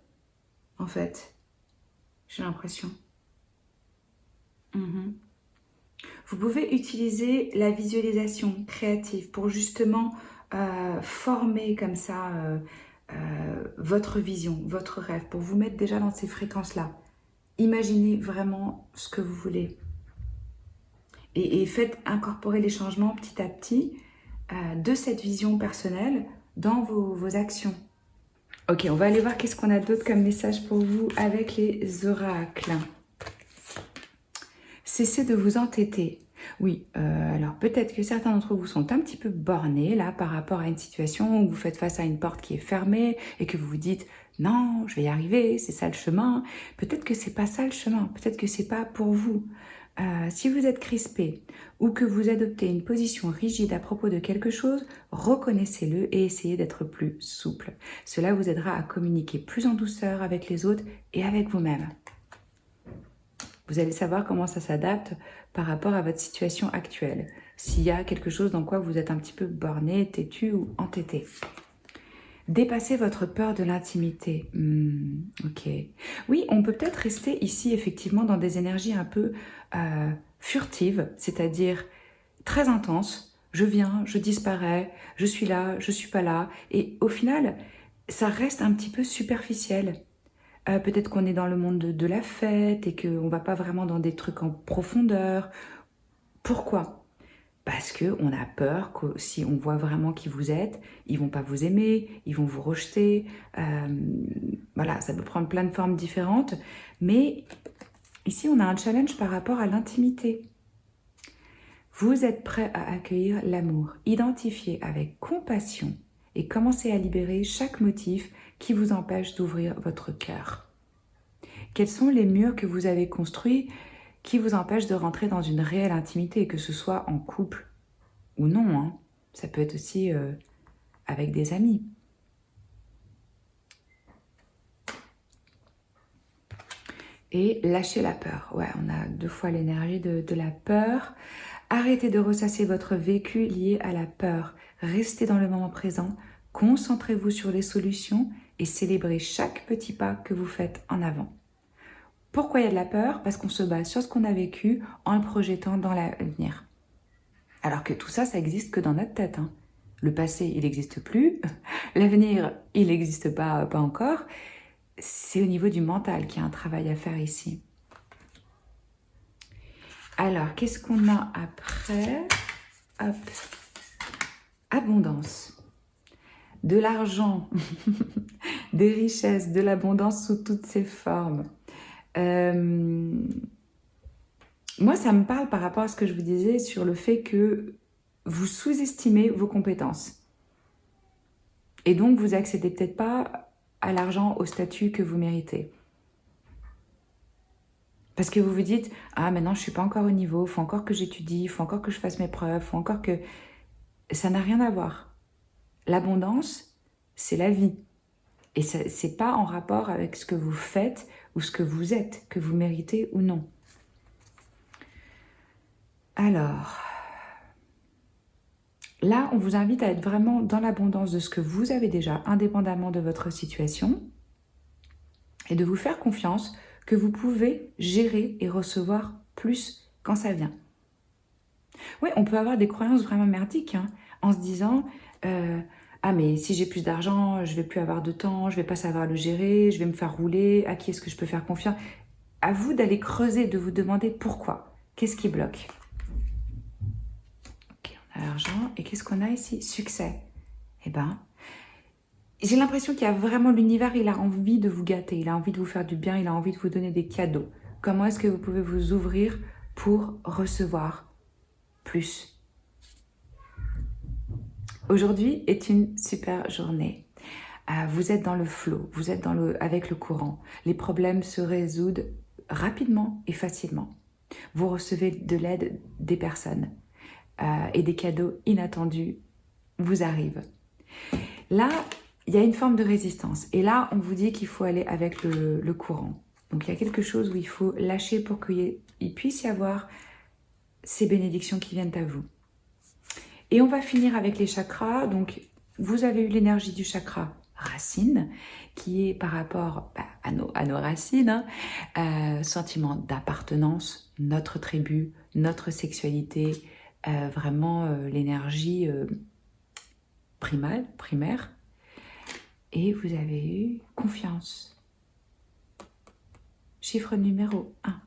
en fait. J'ai l'impression. Vous pouvez utiliser la visualisation créative pour justement former comme ça votre vision, votre rêve, pour vous mettre déjà dans ces fréquences-là. Imaginez vraiment ce que vous voulez. Et faites incorporer les changements petit à petit de cette vision personnelle dans vos actions. Ok, on va aller voir qu'est-ce qu'on a d'autre comme message pour vous avec les oracles. Cessez de vous entêter. Oui, alors peut-être que certains d'entre vous sont un petit peu bornés là par rapport à une situation où vous faites face à une porte qui est fermée et que vous vous dites « Non, je vais y arriver, c'est ça le chemin ». Peut-être que c'est pas ça le chemin, peut-être que c'est pas pour vous. Si vous êtes crispé ou que vous adoptez une position rigide à propos de quelque chose, reconnaissez-le et essayez d'être plus souple. Cela vous aidera à communiquer plus en douceur avec les autres et avec vous-même. Vous allez savoir comment ça s'adapte par rapport à votre situation actuelle. S'il y a quelque chose dans quoi vous êtes un petit peu borné, têtu ou entêté. Dépassez votre peur de l'intimité. Ok. Oui, on peut peut-être rester ici effectivement dans des énergies un peu furtives, c'est-à-dire très intenses. Je viens, je disparais, je suis là, je suis pas là. Et au final, ça reste un petit peu superficiel. Peut-être qu'on est dans le monde de la fête et qu'on ne va pas vraiment dans des trucs en profondeur. Pourquoi? Parce qu'on a peur que si on voit vraiment qui vous êtes, ils ne vont pas vous aimer, ils vont vous rejeter. Voilà, ça peut prendre plein de formes différentes. Mais ici, on a un challenge par rapport à l'intimité. Vous êtes prêt à accueillir l'amour. Identifiez avec compassion et commencez à libérer chaque motif qui vous empêche d'ouvrir votre cœur. Quels sont les murs que vous avez construits qui vous empêchent de rentrer dans une réelle intimité, que ce soit en couple ou non, hein. Ça peut être aussi avec des amis. Et lâchez la peur. Ouais, on a 2 fois l'énergie de la peur. Arrêtez de ressasser votre vécu lié à la peur. Restez dans le moment présent. Concentrez-vous sur les solutions et célébrez chaque petit pas que vous faites en avant. Pourquoi il y a de la peur? Parce qu'on se base sur ce qu'on a vécu en le projetant dans l'avenir. Alors que tout ça, ça existe que dans notre tête, hein. Le passé, il n'existe plus. L'avenir, il n'existe pas encore. C'est au niveau du mental qu'il y a un travail à faire ici. Alors, qu'est-ce qu'on a après? Hop. Abondance. De l'argent, des richesses, de l'abondance sous toutes ses formes. Moi, ça me parle par rapport à ce que je vous disais sur le fait que vous sous-estimez vos compétences. Et donc, vous n'accédez peut-être pas à l'argent, au statut que vous méritez. Parce que vous vous dites, ah, maintenant, je ne suis pas encore au niveau, il faut encore que j'étudie, il faut encore que je fasse mes preuves, il faut encore que... Ça n'a rien à voir. L'abondance, c'est la vie. Et ce n'est pas en rapport avec ce que vous faites ou ce que vous êtes, que vous méritez ou non. Alors, là, on vous invite à être vraiment dans l'abondance de ce que vous avez déjà, indépendamment de votre situation, et de vous faire confiance que vous pouvez gérer et recevoir plus quand ça vient. Oui, on peut avoir des croyances vraiment merdiques, hein, en se disant ah, mais si j'ai plus d'argent, je vais plus avoir de temps, je vais pas savoir le gérer, je vais me faire rouler, à qui est-ce que je peux faire confiance? À vous d'aller creuser, de vous demander pourquoi. Qu'est-ce qui bloque? Ok, on a argent. Et qu'est-ce qu'on a ici? Succès. Eh ben, j'ai l'impression qu'il y a vraiment l'univers, il a envie de vous gâter, il a envie de vous faire du bien, il a envie de vous donner des cadeaux. Comment est-ce que vous pouvez vous ouvrir pour recevoir plus? Aujourd'hui est une super journée. Vous êtes dans le flow, vous êtes avec le courant. Les problèmes se résoudent rapidement et facilement. Vous recevez de l'aide des personnes et des cadeaux inattendus vous arrivent. Là, il y a une forme de résistance. Et là, on vous dit qu'il faut aller avec le courant. Donc, il y a quelque chose où il faut lâcher pour qu'il puisse y avoir ces bénédictions qui viennent à vous. Et on va finir avec les chakras. Donc, vous avez eu l'énergie du chakra racine, qui est par rapport à nos racines, sentiment d'appartenance, notre tribu, notre sexualité, vraiment l'énergie primaire. Et vous avez eu confiance. Chiffre numéro 1.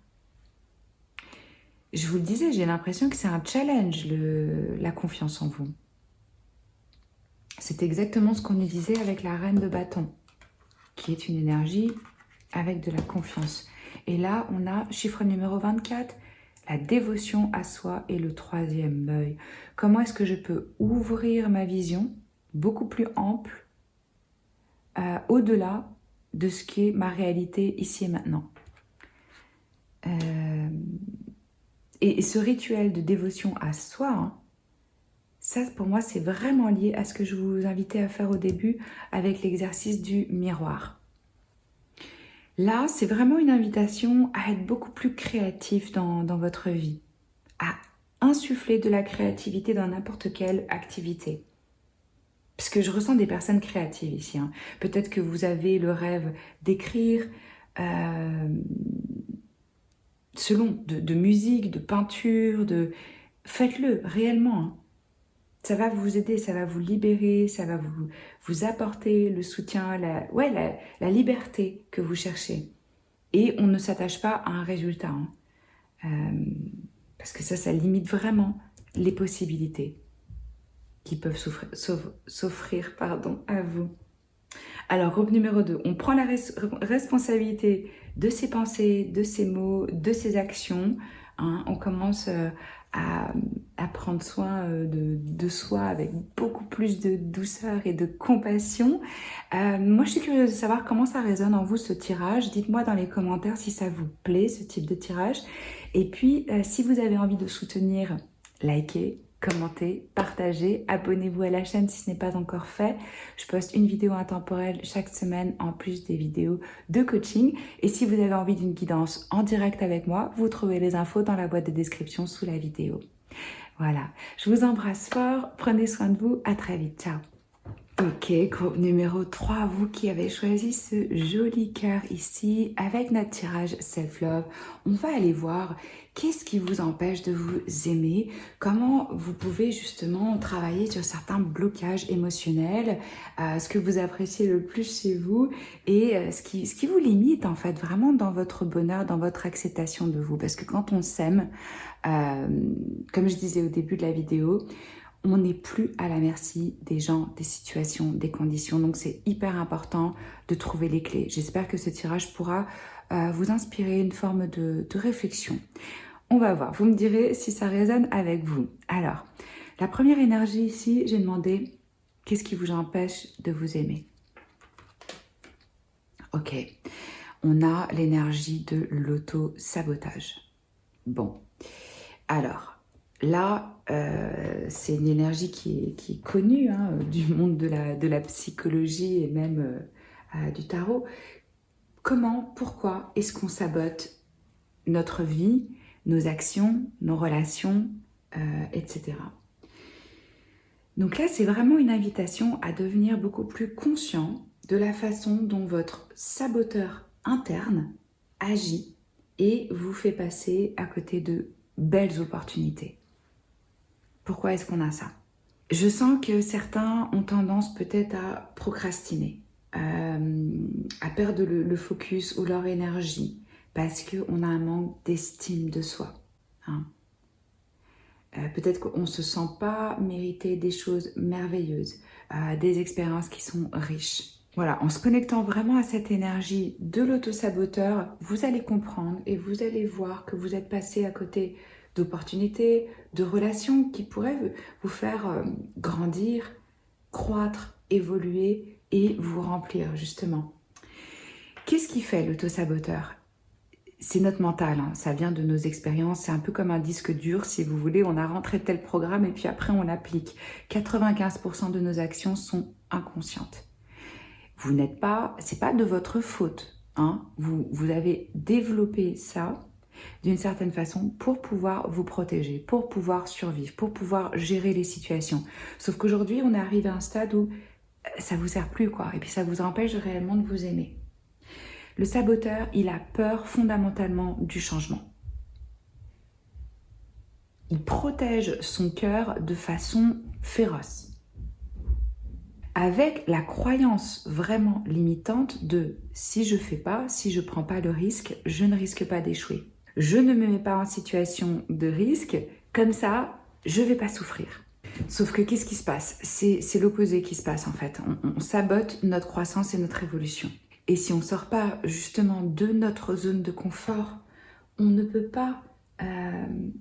Je vous le disais, j'ai l'impression que c'est un challenge, la confiance en vous. C'est exactement ce qu'on nous disait avec la reine de bâton, qui est une énergie avec de la confiance. Et là, on a chiffre numéro 24, la dévotion à soi et le 3e œil. Comment est-ce que je peux ouvrir ma vision beaucoup plus ample au-delà de ce qui est ma réalité ici et maintenant. Et ce rituel de dévotion à soi, ça pour moi c'est vraiment lié à ce que je vous invitais à faire au début avec l'exercice du miroir. Là, c'est vraiment une invitation à être beaucoup plus créatif dans votre vie, à insuffler de la créativité dans n'importe quelle activité. Parce que je ressens des personnes créatives ici. Peut-être que vous avez le rêve d'écrire, selon de musique, de peinture, faites-le réellement. Ça va vous aider, ça va vous libérer, ça va vous apporter le soutien, la liberté que vous cherchez. Et on ne s'attache pas à un résultat. Parce que ça limite vraiment les possibilités qui peuvent s'offrir à vous. Alors, groupe numéro 2, on prend la responsabilité de ses pensées, de ses mots, de ses actions. On commence à prendre soin de soi avec beaucoup plus de douceur et de compassion. Moi, je suis curieuse de savoir comment ça résonne en vous, ce tirage. Dites-moi dans les commentaires si ça vous plaît, ce type de tirage. Et puis, si vous avez envie de soutenir, likez, commentez, partagez, abonnez-vous à la chaîne si ce n'est pas encore fait. Je poste une vidéo intemporelle chaque semaine en plus des vidéos de coaching. Et si vous avez envie d'une guidance en direct avec moi, vous trouvez les infos dans la boîte de description sous la vidéo. Voilà, je vous embrasse fort, prenez soin de vous, à très vite, ciao. Ok, groupe numéro 3, vous qui avez choisi ce joli cœur ici avec notre tirage Self-Love, on va aller voir qu'est-ce qui vous empêche de vous aimer, comment vous pouvez justement travailler sur certains blocages émotionnels, ce que vous appréciez le plus chez vous et ce qui vous limite en fait vraiment dans votre bonheur, dans votre acceptation de vous. Parce que quand on s'aime, comme je disais au début de la vidéo, on n'est plus à la merci des gens, des situations, des conditions. Donc, c'est hyper important de trouver les clés. J'espère que ce tirage pourra vous inspirer une forme de réflexion. On va voir. Vous me direz si ça résonne avec vous. Alors, la première énergie ici, j'ai demandé qu'est-ce qui vous empêche de vous aimer. Ok. On a l'énergie de l'auto-sabotage. Bon. Alors, là, c'est une énergie qui est connue du monde de la psychologie et même du tarot. Comment, pourquoi est-ce qu'on sabote notre vie, nos actions, nos relations, etc. Donc là, c'est vraiment une invitation à devenir beaucoup plus conscient de la façon dont votre saboteur interne agit et vous fait passer à côté de belles opportunités. Pourquoi est-ce qu'on a ça? Je sens que certains ont tendance peut-être à procrastiner, à perdre le focus ou leur énergie parce qu'on a un manque d'estime de soi. Peut-être qu'on ne se sent pas mériter des choses merveilleuses, des expériences qui sont riches. Voilà, en se connectant vraiment à cette énergie de l'auto-saboteur, vous allez comprendre et vous allez voir que vous êtes passé à côté d'opportunités, de relations qui pourraient vous faire grandir, croître, évoluer et vous remplir justement. Qu'est-ce qui fait l'auto-saboteur? C'est notre mental, hein. Ça vient de nos expériences, c'est un peu comme un disque dur, si vous voulez, on a rentré tel programme et puis après on l'applique. 95% de nos actions sont inconscientes. Vous n'êtes pas, c'est pas de votre faute, hein. Vous avez développé ça d'une certaine façon pour pouvoir vous protéger, pour pouvoir survivre, pour pouvoir gérer les situations. Sauf qu'aujourd'hui, on est arrivé à un stade où ça vous sert plus, quoi, et puis ça vous empêche réellement de vous aimer. Le saboteur, il a peur fondamentalement du changement. Il protège son cœur de façon féroce, avec la croyance vraiment limitante de si je fais pas, si je prends pas le risque, je ne risque pas d'échouer. Je ne me mets pas en situation de risque, comme ça, je vais pas souffrir. Sauf que qu'est-ce qui se passe? C'est l'opposé qui se passe en fait. On sabote notre croissance et notre évolution. Et si on ne sort pas justement de notre zone de confort, on ne peut pas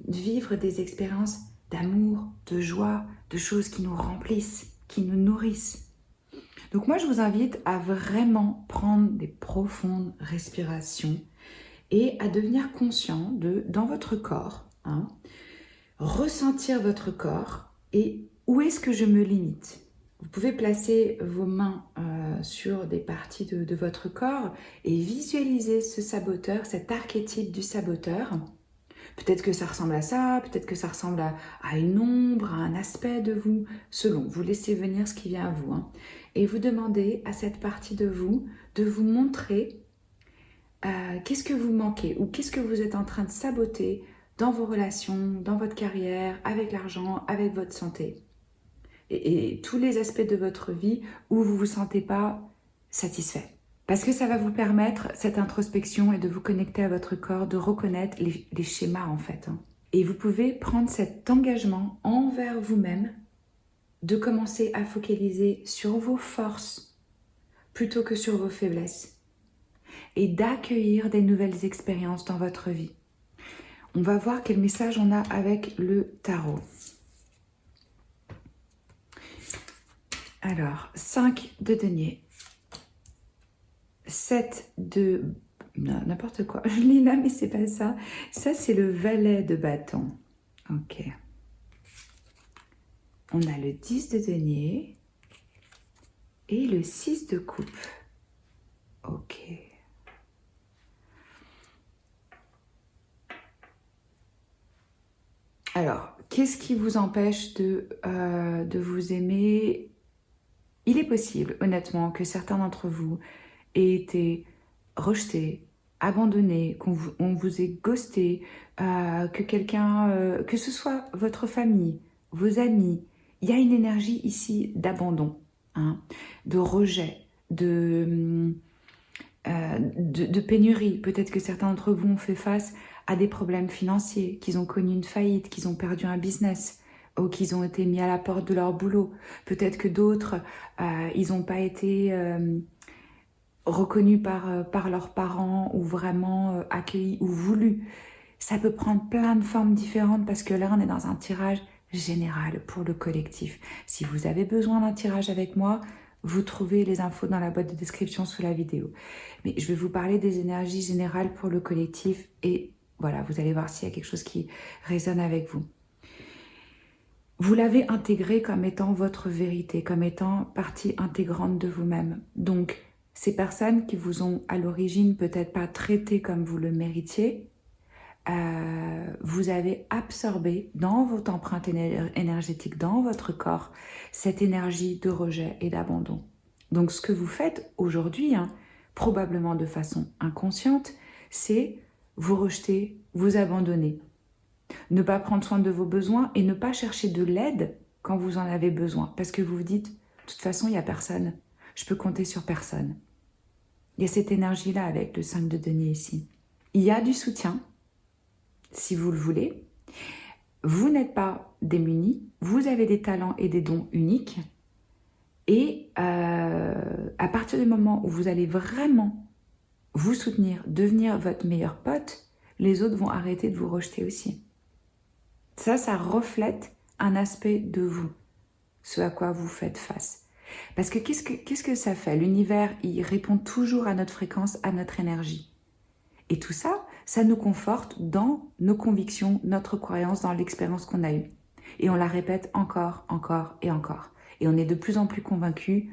vivre des expériences d'amour, de joie, de choses qui nous remplissent, qui nous nourrissent. Donc moi, je vous invite à vraiment prendre des profondes respirations et à devenir conscient dans votre corps, hein, ressentir votre corps et où est-ce que je me limite. Vous pouvez placer vos mains sur des parties de votre corps et visualiser ce saboteur, cet archétype du saboteur. Peut-être que ça ressemble à ça, peut-être que ça ressemble à une ombre, à un aspect de vous, selon. Vous laissez venir ce qui vient à vous. Hein. Et vous demandez à cette partie de vous montrer qu'est-ce que vous manquez ou qu'est-ce que vous êtes en train de saboter dans vos relations, dans votre carrière, avec l'argent, avec votre santé. Et tous les aspects de votre vie où vous ne vous sentez pas satisfait. Parce que ça va vous permettre, cette introspection et de vous connecter à votre corps, de reconnaître les schémas en fait. Hein. Et vous pouvez prendre cet engagement envers vous-même de commencer à focaliser sur vos forces plutôt que sur vos faiblesses et d'accueillir des nouvelles expériences dans votre vie. On va voir quel message on a avec le tarot. Alors, 5 de denier, 7 de... Non, n'importe quoi. Je lis là, mais c'est pas ça. Ça, c'est le valet de bâton. Ok. On a le 10 de denier et le 6 de coupe. Ok. Alors, qu'est-ce qui vous empêche de vous aimer? Il est possible, honnêtement, que certains d'entre vous aient été rejetés, abandonnés, qu'on vous ait ghosté, que quelqu'un, que ce soit votre famille, vos amis, il y a une énergie ici d'abandon, hein, de rejet, de pénurie. Peut-être que certains d'entre vous ont fait face à des problèmes financiers, qu'ils ont connu une faillite, qu'ils ont perdu un business, ou qu'ils ont été mis à la porte de leur boulot. Peut-être que d'autres, ils n'ont pas été reconnus par leurs parents ou vraiment accueillis ou voulus. Ça peut prendre plein de formes différentes parce que là, on est dans un tirage général pour le collectif. Si vous avez besoin d'un tirage avec moi, vous trouvez les infos dans la boîte de description sous la vidéo. Mais je vais vous parler des énergies générales pour le collectif et voilà, vous allez voir s'il y a quelque chose qui résonne avec vous. Vous l'avez intégré comme étant votre vérité, comme étant partie intégrante de vous-même. Donc, ces personnes qui vous ont à l'origine peut-être pas traité comme vous le méritiez, vous avez absorbé dans votre empreinte énergétique, dans votre corps, cette énergie de rejet et d'abandon. Donc, ce que vous faites aujourd'hui, hein, probablement de façon inconsciente, c'est vous rejeter, vous abandonner. Ne pas prendre soin de vos besoins et ne pas chercher de l'aide quand vous en avez besoin. Parce que vous vous dites, de toute façon, il n'y a personne. Je peux compter sur personne. Il y a cette énergie-là avec le 5 de denier ici. Il y a du soutien, si vous le voulez. vous n'êtes pas démunis, vous avez des talents et des dons uniques. Et à partir du moment où vous allez vraiment vous soutenir, devenir votre meilleur pote, les autres vont arrêter de vous rejeter aussi. Ça reflète un aspect de vous, ce à quoi vous faites face. Parce que qu'est-ce que ça fait? L'univers, il répond toujours à notre fréquence, à notre énergie. Et tout ça, ça nous conforte dans nos convictions, notre croyance, dans l'expérience qu'on a eue. Et on la répète encore, encore et encore. Et on est de plus en plus convaincus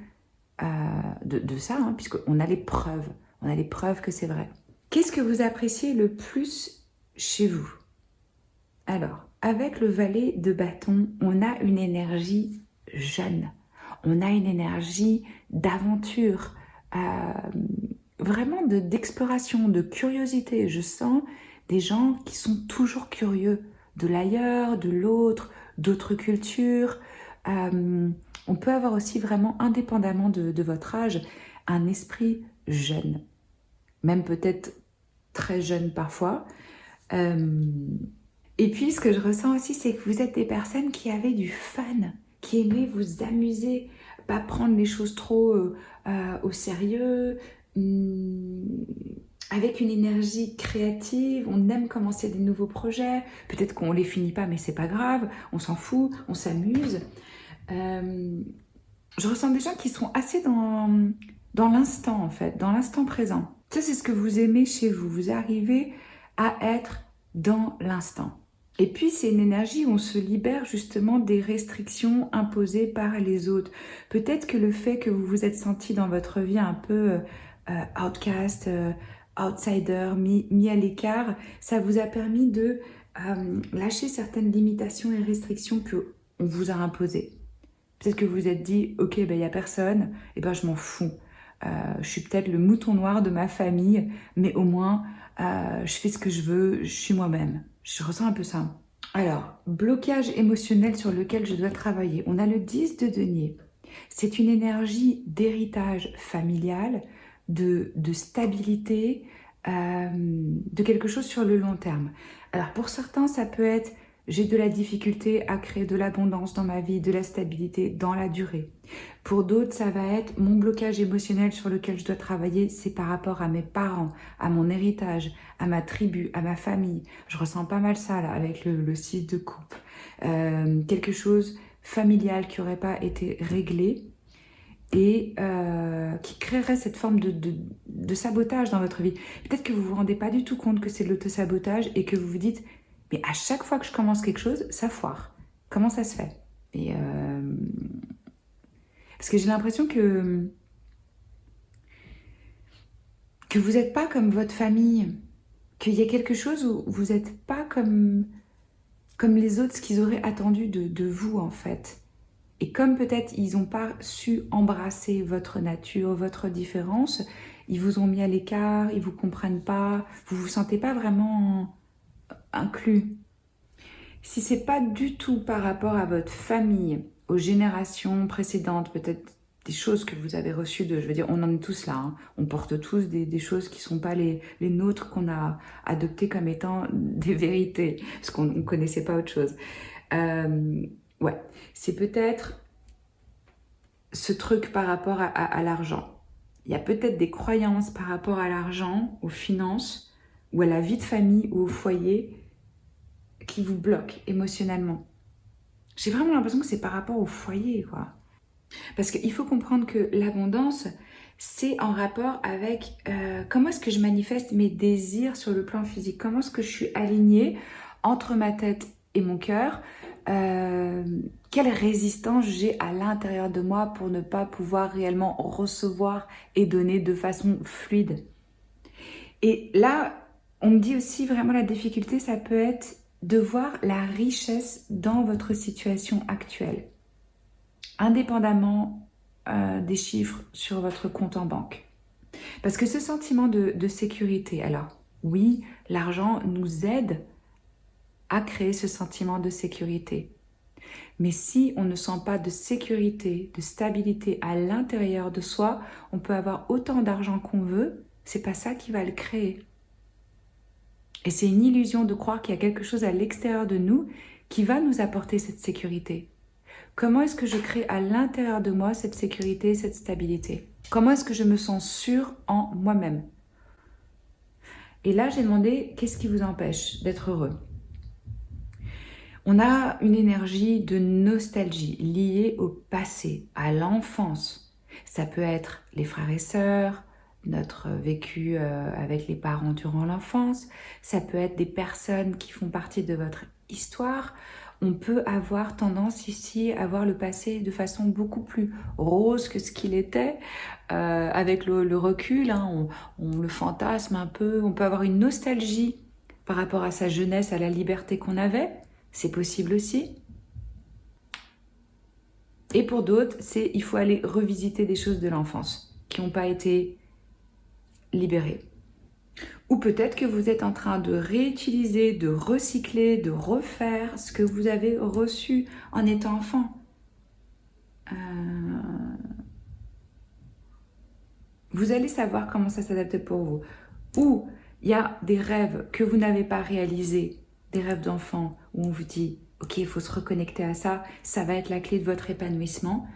de ça, hein, puisqu'on a les preuves. On a les preuves que c'est vrai. Qu'est-ce que vous appréciez le plus chez vous? Alors, avec le valet de bâton, on a une énergie jeune. On a une énergie d'aventure, vraiment d'exploration, de curiosité. Je sens des gens qui sont toujours curieux de l'ailleurs, de l'autre, d'autres cultures. On peut avoir aussi vraiment, indépendamment de votre âge, un esprit jeune. Même peut-être très jeune parfois. Et puis, ce que je ressens aussi, c'est que vous êtes des personnes qui avaient du fun, qui aimaient vous amuser, pas prendre les choses trop au sérieux, avec une énergie créative. On aime commencer des nouveaux projets. Peut-être qu'on les finit pas, mais c'est pas grave. On s'en fout, on s'amuse. Je ressens des gens qui sont assez dans l'instant, en fait, dans l'instant présent. Ça, c'est ce que vous aimez chez vous. Vous arrivez à être dans l'instant. Et puis, c'est une énergie où on se libère justement des restrictions imposées par les autres. Peut-être que le fait que vous vous êtes senti dans votre vie un peu outcast, outsider, mis à l'écart, ça vous a permis de lâcher certaines limitations et restrictions qu'on vous a imposées. Peut-être que vous vous êtes dit, ok, il n'y a personne, et ben je m'en fous. Je suis peut-être le mouton noir de ma famille, mais au moins, je fais ce que je veux, je suis moi-même. Je ressens un peu ça. Alors, blocage émotionnel sur lequel je dois travailler. On a le 10 de denier. C'est une énergie d'héritage familial, de stabilité, de quelque chose sur le long terme. Alors, pour certains, ça peut être j'ai de la difficulté à créer de l'abondance dans ma vie, de la stabilité dans la durée. Pour d'autres, ça va être mon blocage émotionnel sur lequel je dois travailler, c'est par rapport à mes parents, à mon héritage, à ma tribu, à ma famille. Je ressens pas mal ça là avec le 6 de coupe. Quelque chose familial qui n'aurait pas été réglé et qui créerait cette forme de sabotage dans votre vie. Peut-être que vous ne vous rendez pas du tout compte que c'est de l'autosabotage et que vous vous dites mais à chaque fois que je commence quelque chose, ça foire. Comment ça se fait? Et parce que j'ai l'impression que vous n'êtes pas comme votre famille, qu'il y a quelque chose où vous n'êtes pas comme les autres, ce qu'ils auraient attendu de vous en fait. Et comme peut-être ils n'ont pas su embrasser votre nature, votre différence, ils vous ont mis à l'écart, ils ne vous comprennent pas, vous ne vous sentez pas vraiment inclus. Si ce n'est pas du tout par rapport à votre famille, aux générations précédentes, peut-être des choses que vous avez reçues je veux dire, on en est tous là, hein. On porte tous des choses qui ne sont pas les nôtres, qu'on a adoptées comme étant des vérités, parce qu'on ne connaissait pas autre chose. Ouais, c'est peut-être ce truc par rapport à l'argent. Il y a peut-être des croyances par rapport à l'argent, aux finances, ou à la vie de famille, ou au foyer, qui vous bloquent émotionnellement. J'ai vraiment l'impression que c'est par rapport au foyer, quoi. Parce qu'il faut comprendre que l'abondance, c'est en rapport avec comment est-ce que je manifeste mes désirs sur le plan physique, comment est-ce que je suis alignée entre ma tête et mon cœur, quelle résistance j'ai à l'intérieur de moi pour ne pas pouvoir réellement recevoir et donner de façon fluide. Et là, on me dit aussi vraiment la difficulté, ça peut être de voir la richesse dans votre situation actuelle, indépendamment des chiffres sur votre compte en banque. Parce que ce sentiment de sécurité, alors oui, l'argent nous aide à créer ce sentiment de sécurité. Mais si on ne sent pas de sécurité, de stabilité à l'intérieur de soi, on peut avoir autant d'argent qu'on veut, c'est pas ça qui va le créer. Et c'est une illusion de croire qu'il y a quelque chose à l'extérieur de nous qui va nous apporter cette sécurité? Comment est-ce que je crée à l'intérieur de moi cette sécurité, cette stabilité? Comment est-ce que je me sens sûre en moi-même? Et là, j'ai demandé, qu'est-ce qui vous empêche d'être heureux? On a une énergie de nostalgie liée au passé, à l'enfance. Ça peut être les frères et sœurs, notre vécu avec les parents durant l'enfance. Ça peut être des personnes qui font partie de votre histoire. On peut avoir tendance ici à voir le passé de façon beaucoup plus rose que ce qu'il était. Avec le recul, hein, on le fantasme un peu. On peut avoir une nostalgie par rapport à sa jeunesse, à la liberté qu'on avait. C'est possible aussi. Et pour d'autres, c'est il faut aller revisiter des choses de l'enfance qui n'ont pas été libérées. Ou peut-être que vous êtes en train de réutiliser, de recycler, de refaire ce que vous avez reçu en étant enfant. Vous allez savoir comment ça s'adapte pour vous. Ou il y a des rêves que vous n'avez pas réalisés, des rêves d'enfant où on vous dit « Ok, il faut se reconnecter à ça, ça va être la clé de votre épanouissement. »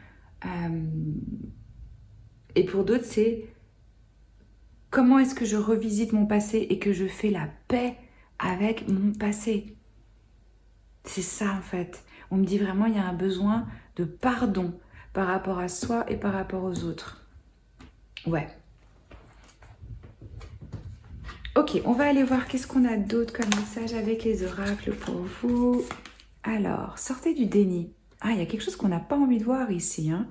Et pour d'autres, c'est « Comment est-ce que je revisite mon passé et que je fais la paix avec mon passé ?» C'est ça en fait. On me dit vraiment il y a un besoin de pardon par rapport à soi et par rapport aux autres. Ouais. Ok, on va aller voir qu'est-ce qu'on a d'autre comme message avec les oracles pour vous. Alors, sortez du déni. Ah, il y a quelque chose qu'on n'a pas envie de voir ici. Hein.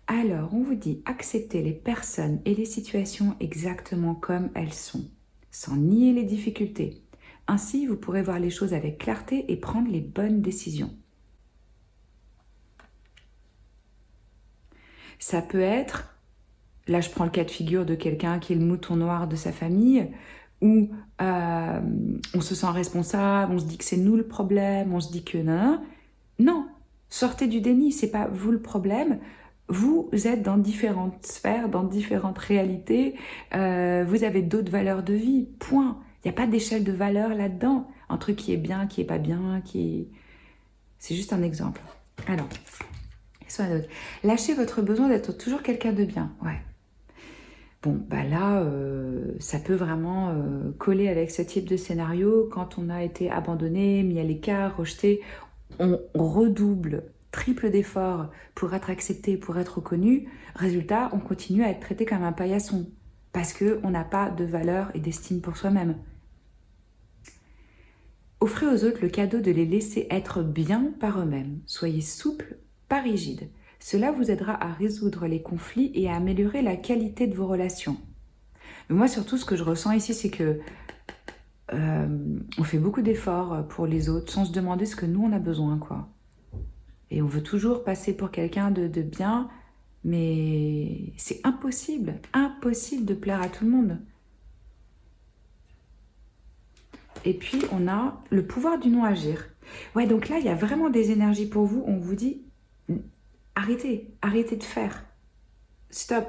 Alors, on vous dit accepter les personnes et les situations exactement comme elles sont, sans nier les difficultés. Ainsi, vous pourrez voir les choses avec clarté et prendre les bonnes décisions. Ça peut être, là je prends le cas de figure de quelqu'un qui est le mouton noir de sa famille, où on se sent responsable, on se dit que c'est nous le problème, on se dit que non. Non, sortez du déni, c'est pas vous le problème. Vous êtes dans différentes sphères, dans différentes réalités. Vous avez d'autres valeurs de vie, point. Il n'y a pas d'échelle de valeur là-dedans, entre qui est bien, qui est pas bien, qui... C'est juste un exemple. Alors, soit d'autres. Lâchez votre besoin d'être toujours quelqu'un de bien, ouais. Bon, bah là, ça peut vraiment coller avec ce type de scénario. Quand on a été abandonné, mis à l'écart, rejeté, on redouble, triple d'efforts pour être accepté, pour être reconnu. Résultat, on continue à être traité comme un paillasson parce qu'on n'a pas de valeur et d'estime pour soi-même. Offrez aux autres le cadeau de les laisser être bien par eux-mêmes. Soyez souple, pas rigide. Cela vous aidera à résoudre les conflits et à améliorer la qualité de vos relations. Mais moi, surtout, ce que je ressens ici, c'est que on fait beaucoup d'efforts pour les autres sans se demander ce que nous, on a besoin, quoi. Et on veut toujours passer pour quelqu'un de bien, mais c'est impossible, impossible de plaire à tout le monde. Et puis, on a le pouvoir du non-agir. Ouais, donc là, il y a vraiment des énergies pour vous. On vous dit... Arrêtez, arrêtez de faire. Stop.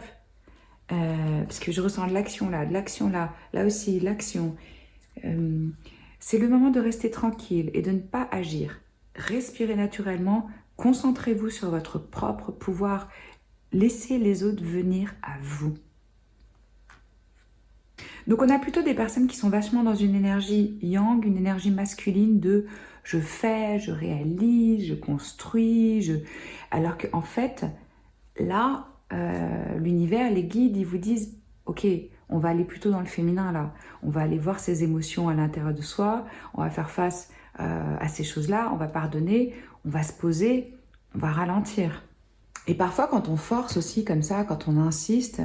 Parce que je ressens de l'action là aussi, l'action. C'est le moment de rester tranquille et de ne pas agir. Respirez naturellement, concentrez-vous sur votre propre pouvoir. Laissez les autres venir à vous. Donc on a plutôt des personnes qui sont vachement dans une énergie yang, une énergie masculine de je fais, je réalise, je construis, alors qu'en fait, là, l'univers, les guides, ils vous disent ok, on va aller plutôt dans le féminin là, on va aller voir ses émotions à l'intérieur de soi, on va faire face à ces choses-là, on va pardonner, on va se poser, on va ralentir. Et parfois quand on force aussi comme ça, quand on insiste,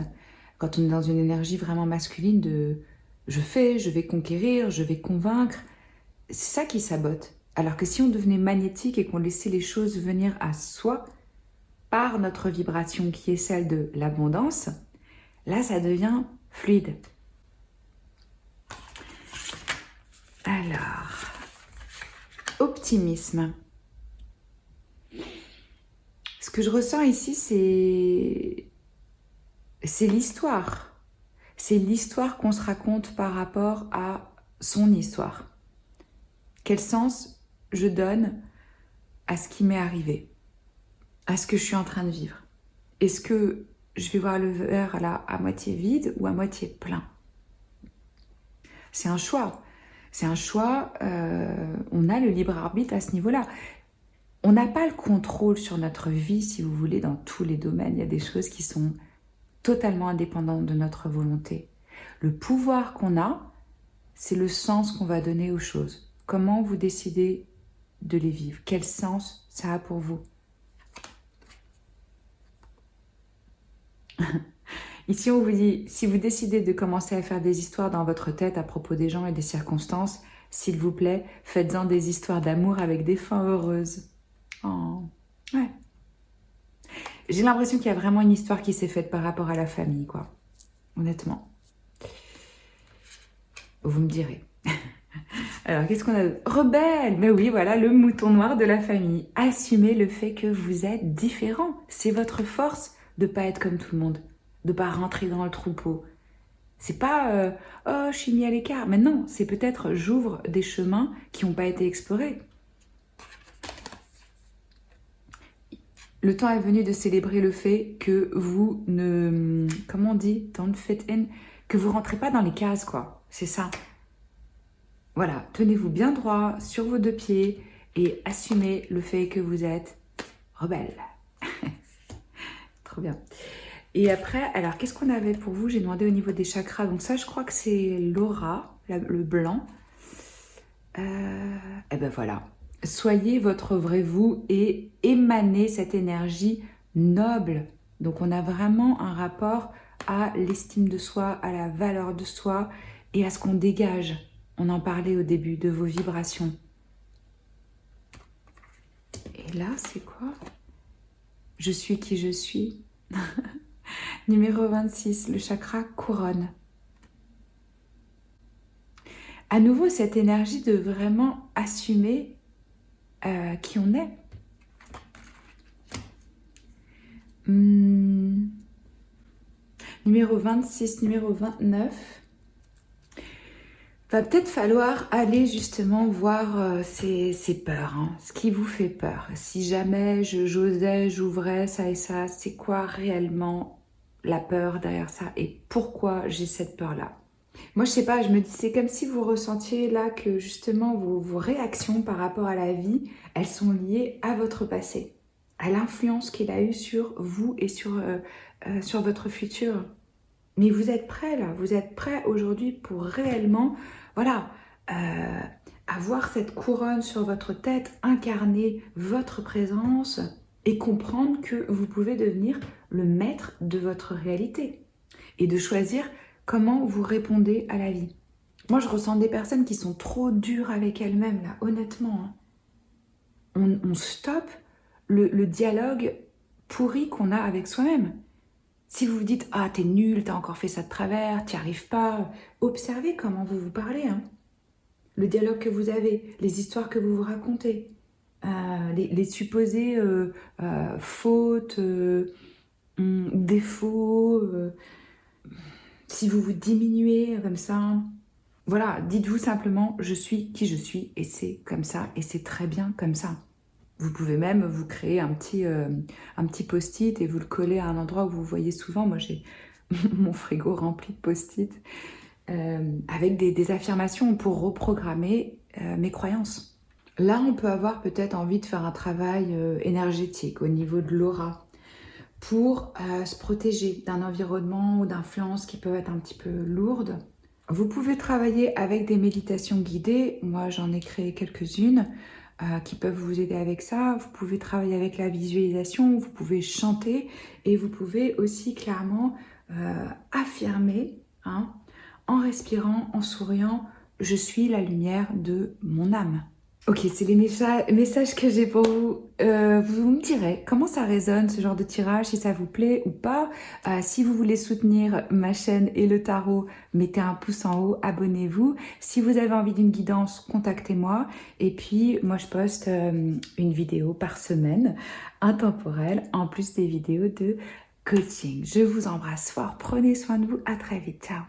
quand on est dans une énergie vraiment masculine de je fais, je vais conquérir, je vais convaincre, c'est ça qui sabote. Alors que si on devenait magnétique et qu'on laissait les choses venir à soi par notre vibration qui est celle de l'abondance, là ça devient fluide. Alors, optimisme. Ce que je ressens ici, c'est l'histoire. C'est l'histoire qu'on se raconte par rapport à son histoire. Quel sens je donne à ce qui m'est arrivé, à ce que je suis en train de vivre? Est-ce que je vais voir le verre à moitié vide ou à moitié plein? C'est un choix. C'est un choix, on a le libre arbitre à ce niveau-là. On n'a pas le contrôle sur notre vie, si vous voulez, dans tous les domaines. Il y a des choses qui sont totalement indépendantes de notre volonté. Le pouvoir qu'on a, c'est le sens qu'on va donner aux choses. Comment vous décidez de les vivre? Quel sens ça a pour vous? Ici, on vous dit, si vous décidez de commencer à faire des histoires dans votre tête à propos des gens et des circonstances, s'il vous plaît, faites-en des histoires d'amour avec des fins heureuses. Oh, ouais. J'ai l'impression qu'il y a vraiment une histoire qui s'est faite par rapport à la famille, quoi. Honnêtement. Vous me direz. Alors, qu'est-ce qu'on a? Rebelle! Mais oui, voilà, le mouton noir de la famille. Assumez le fait que vous êtes différent. C'est votre force de ne pas être comme tout le monde, de ne pas rentrer dans le troupeau. C'est pas oh, je suis mis à l'écart. Mais non, c'est peut-être j'ouvre des chemins qui n'ont pas été explorés. Le temps est venu de célébrer le fait que vous ne... Comment on dit? Don't fit in. Que vous rentrez pas dans les cases, quoi. C'est ça. Voilà, tenez-vous bien droit sur vos deux pieds et assumez le fait que vous êtes rebelle. Trop bien. Et après, alors, qu'est-ce qu'on avait pour vous? J'ai demandé au niveau des chakras. Donc ça, je crois que c'est l'aura, le blanc. Et ben voilà. Soyez votre vrai vous et émanez cette énergie noble. Donc on a vraiment un rapport à l'estime de soi, à la valeur de soi et à ce qu'on dégage. On en parlait au début de vos vibrations. Et là, c'est quoi? Je suis qui je suis. Numéro 26, le chakra couronne. À nouveau, cette énergie de vraiment assumer qui on est. Numéro 26, numéro 29. Va peut-être falloir aller justement voir ces peurs, hein, ce qui vous fait peur. Si jamais j'osais, j'ouvrais ça et ça, c'est quoi réellement la peur derrière ça et pourquoi j'ai cette peur-là? Moi, je sais pas, je me dis, c'est comme si vous ressentiez là que justement vos réactions par rapport à la vie, elles sont liées à votre passé, à l'influence qu'il a eue sur vous et sur votre futur. Mais vous êtes prêts là, vous êtes prêts aujourd'hui pour réellement, voilà, avoir cette couronne sur votre tête, incarner votre présence et comprendre que vous pouvez devenir le maître de votre réalité et de choisir comment vous répondez à la vie. Moi, je ressens des personnes qui sont trop dures avec elles-mêmes, là, honnêtement. Hein. On stoppe le dialogue pourri qu'on a avec soi-même. Si vous vous dites « Ah, t'es nul, t'as encore fait ça de travers, t'y arrives pas », observez comment vous vous parlez. Hein. Le dialogue que vous avez, les histoires que vous vous racontez, les supposées fautes, défauts... si vous vous diminuez comme ça, voilà, dites-vous simplement « je suis qui je suis » et c'est comme ça et c'est très bien comme ça. Vous pouvez même vous créer un petit post-it et vous le coller à un endroit où vous voyez souvent. Moi, j'ai mon frigo rempli de post-it avec des affirmations pour reprogrammer mes croyances. Là, on peut avoir peut-être envie de faire un travail énergétique au niveau de l'aura, pour se protéger d'un environnement ou d'influences qui peuvent être un petit peu lourdes. Vous pouvez travailler avec des méditations guidées. Moi, j'en ai créé quelques-unes qui peuvent vous aider avec ça. Vous pouvez travailler avec la visualisation, vous pouvez chanter et vous pouvez aussi clairement affirmer, hein, en respirant, en souriant, je suis la lumière de mon âme. Ok, c'est les messages que j'ai pour vous. Vous me direz comment ça résonne ce genre de tirage, si ça vous plaît ou pas. Si vous voulez soutenir ma chaîne et le tarot, mettez un pouce en haut, abonnez-vous. Si vous avez envie d'une guidance, contactez-moi. Et puis, moi, je poste une vidéo par semaine, intemporelle, en plus des vidéos de coaching. Je vous embrasse fort, prenez soin de vous, à très vite, ciao.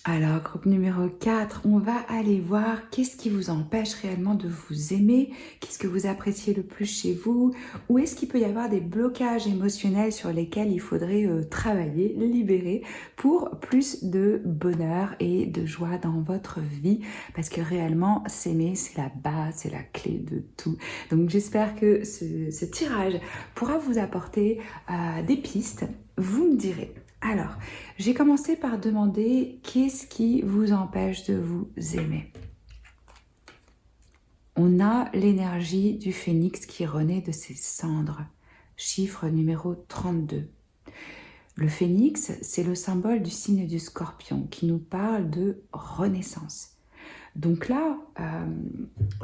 Alors, groupe numéro 4, on va aller voir qu'est-ce qui vous empêche réellement de vous aimer, qu'est-ce que vous appréciez le plus chez vous, où est-ce qu'il peut y avoir des blocages émotionnels sur lesquels il faudrait travailler, libérer pour plus de bonheur et de joie dans votre vie, parce que réellement, s'aimer, c'est la base, c'est la clé de tout. Donc, j'espère que ce tirage pourra vous apporter des pistes, vous me direz. Alors, j'ai commencé par demander qu'est-ce qui vous empêche de vous aimer. On a l'énergie du phénix qui renaît de ses cendres, chiffre numéro 32. Le phénix, c'est le symbole du signe du scorpion qui nous parle de renaissance. Donc là,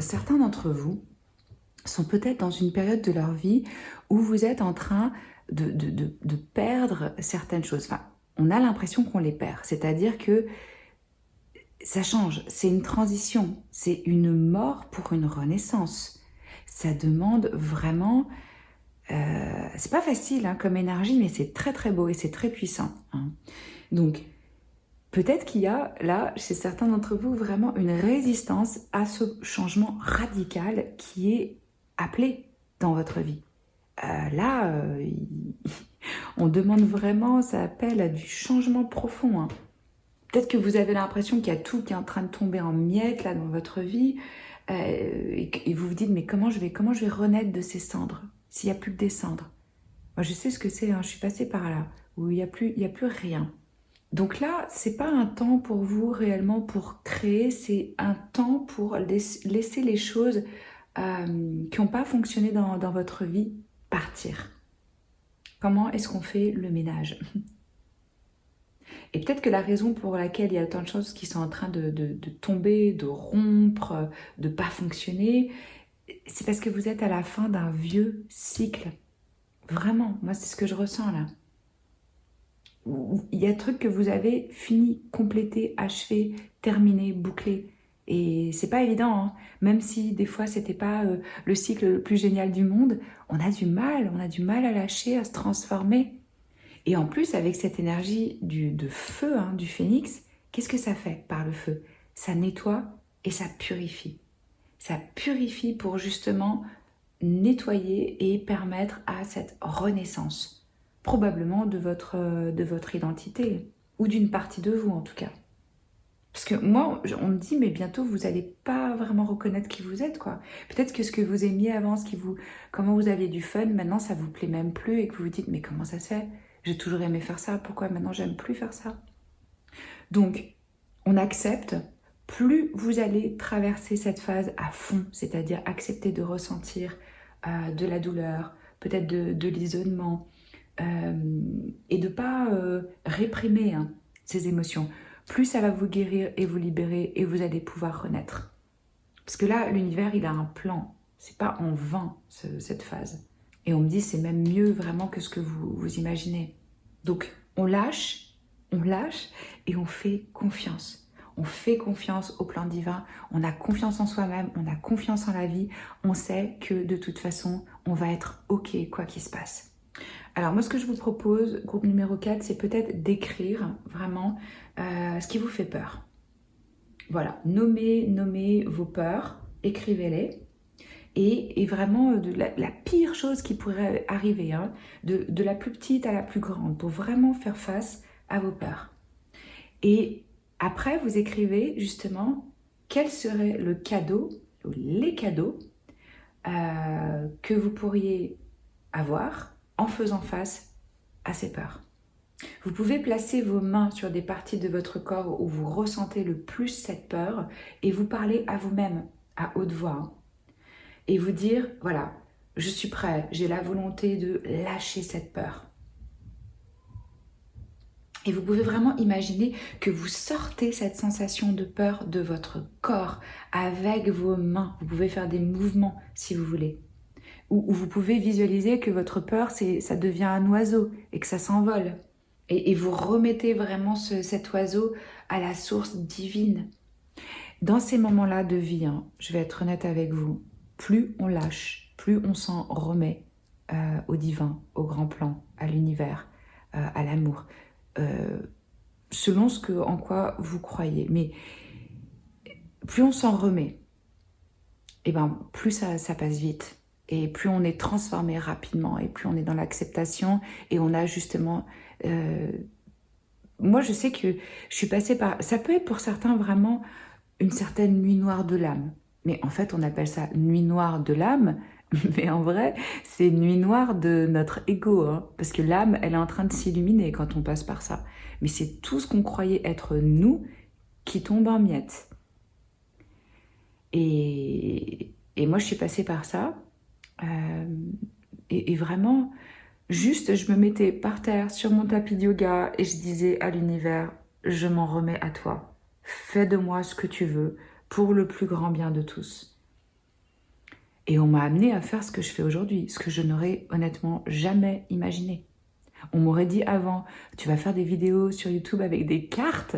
certains d'entre vous sont peut-être dans une période de leur vie où vous êtes en train de perdre certaines choses. Enfin, on a l'impression qu'on les perd. C'est-à-dire que ça change. C'est une transition. C'est une mort pour une renaissance. Ça demande vraiment... c'est pas facile comme énergie, mais c'est très très beau et c'est très puissant. Donc, peut-être qu'il y a là, chez certains d'entre vous, vraiment une résistance à ce changement radical qui est appelé dans votre vie. On demande vraiment, ça appelle à du changement profond. Peut-être que vous avez l'impression qu'il y a tout qui est en train de tomber en miettes là dans votre vie et vous vous dites mais comment je vais renaître de ces cendres s'il n'y a plus que des cendres. Moi je sais ce que c'est, je suis passée par là où il n'y a plus rien. Donc là, c'est pas un temps pour vous réellement pour créer, c'est un temps pour laisser les choses qui n'ont pas fonctionné dans votre vie partir. Comment est-ce qu'on fait le ménage? Et peut-être que la raison pour laquelle il y a autant de choses qui sont en train de tomber, de rompre, de ne pas fonctionner, c'est parce que vous êtes à la fin d'un vieux cycle. Vraiment, moi c'est ce que je ressens là. Il y a des trucs que vous avez fini, complété, achevé, terminé, bouclé. Et c'est pas évident, même si des fois c'était pas le cycle le plus génial du monde, on a du mal à lâcher, à se transformer. Et en plus, avec cette énergie de feu, du phénix, qu'est-ce que ça fait par le feu? Ça nettoie et ça purifie. Ça purifie pour justement nettoyer et permettre à cette renaissance, probablement de votre identité, ou d'une partie de vous en tout cas. Parce que moi, on me dit, mais bientôt, vous n'allez pas vraiment reconnaître qui vous êtes, quoi. Peut-être que ce que vous aimiez avant, comment vous aviez du fun, maintenant, ça vous plaît même plus et que vous vous dites, mais comment ça se fait? J'ai toujours aimé faire ça, pourquoi maintenant j'aime plus faire ça? Donc, on accepte, plus vous allez traverser cette phase à fond, c'est-à-dire accepter de ressentir de la douleur, peut-être de l'isolement, et de ne pas réprimer ces émotions. Plus ça va vous guérir et vous libérer et vous allez pouvoir renaître. Parce que là, l'univers, il a un plan. C'est pas en vain, cette phase. Et on me dit, c'est même mieux vraiment que ce que vous imaginez. Donc, on lâche et on fait confiance. On fait confiance au plan divin, on a confiance en soi-même, on a confiance en la vie. On sait que de toute façon, on va être OK quoi qu'il se passe. Alors moi, ce que je vous propose, groupe numéro 4, c'est peut-être d'écrire vraiment ce qui vous fait peur. Voilà, nommez vos peurs, écrivez-les. Et vraiment, la pire chose qui pourrait arriver, de la plus petite à la plus grande, pour vraiment faire face à vos peurs. Et après, vous écrivez justement quel serait le cadeau, ou les cadeaux que vous pourriez avoir en faisant face à ces peurs. Vous pouvez placer vos mains sur des parties de votre corps où vous ressentez le plus cette peur et vous parler à vous-même à haute voix. Et vous dire, voilà, je suis prêt, j'ai la volonté de lâcher cette peur. Et vous pouvez vraiment imaginer que vous sortez cette sensation de peur de votre corps avec vos mains. Vous pouvez faire des mouvements si vous voulez. Ou vous pouvez visualiser que votre peur, ça devient un oiseau et que ça s'envole. Et vous remettez vraiment cet oiseau à la source divine. Dans ces moments-là de vie, je vais être honnête avec vous, plus on lâche, plus on s'en remet au divin, au grand plan, à l'univers, à l'amour. selon en quoi vous croyez. Mais plus on s'en remet, et ben, plus ça passe vite. Et plus on est transformé rapidement, et plus on est dans l'acceptation, et on a justement... moi, je sais que je suis passée par... Ça peut être pour certains vraiment une certaine nuit noire de l'âme. Mais en fait, on appelle ça nuit noire de l'âme, mais en vrai, c'est nuit noire de notre ego, hein, parce que l'âme, elle est en train de s'illuminer quand on passe par ça. Mais c'est tout ce qu'on croyait être nous qui tombe en miettes. Et moi, je suis passée par ça. Et vraiment, juste, je me mettais par terre sur mon tapis de yoga et je disais à l'univers, je m'en remets à toi. Fais de moi ce que tu veux pour le plus grand bien de tous. Et on m'a amené à faire ce que je fais aujourd'hui, ce que je n'aurais honnêtement jamais imaginé. On m'aurait dit avant, tu vas faire des vidéos sur YouTube avec des cartes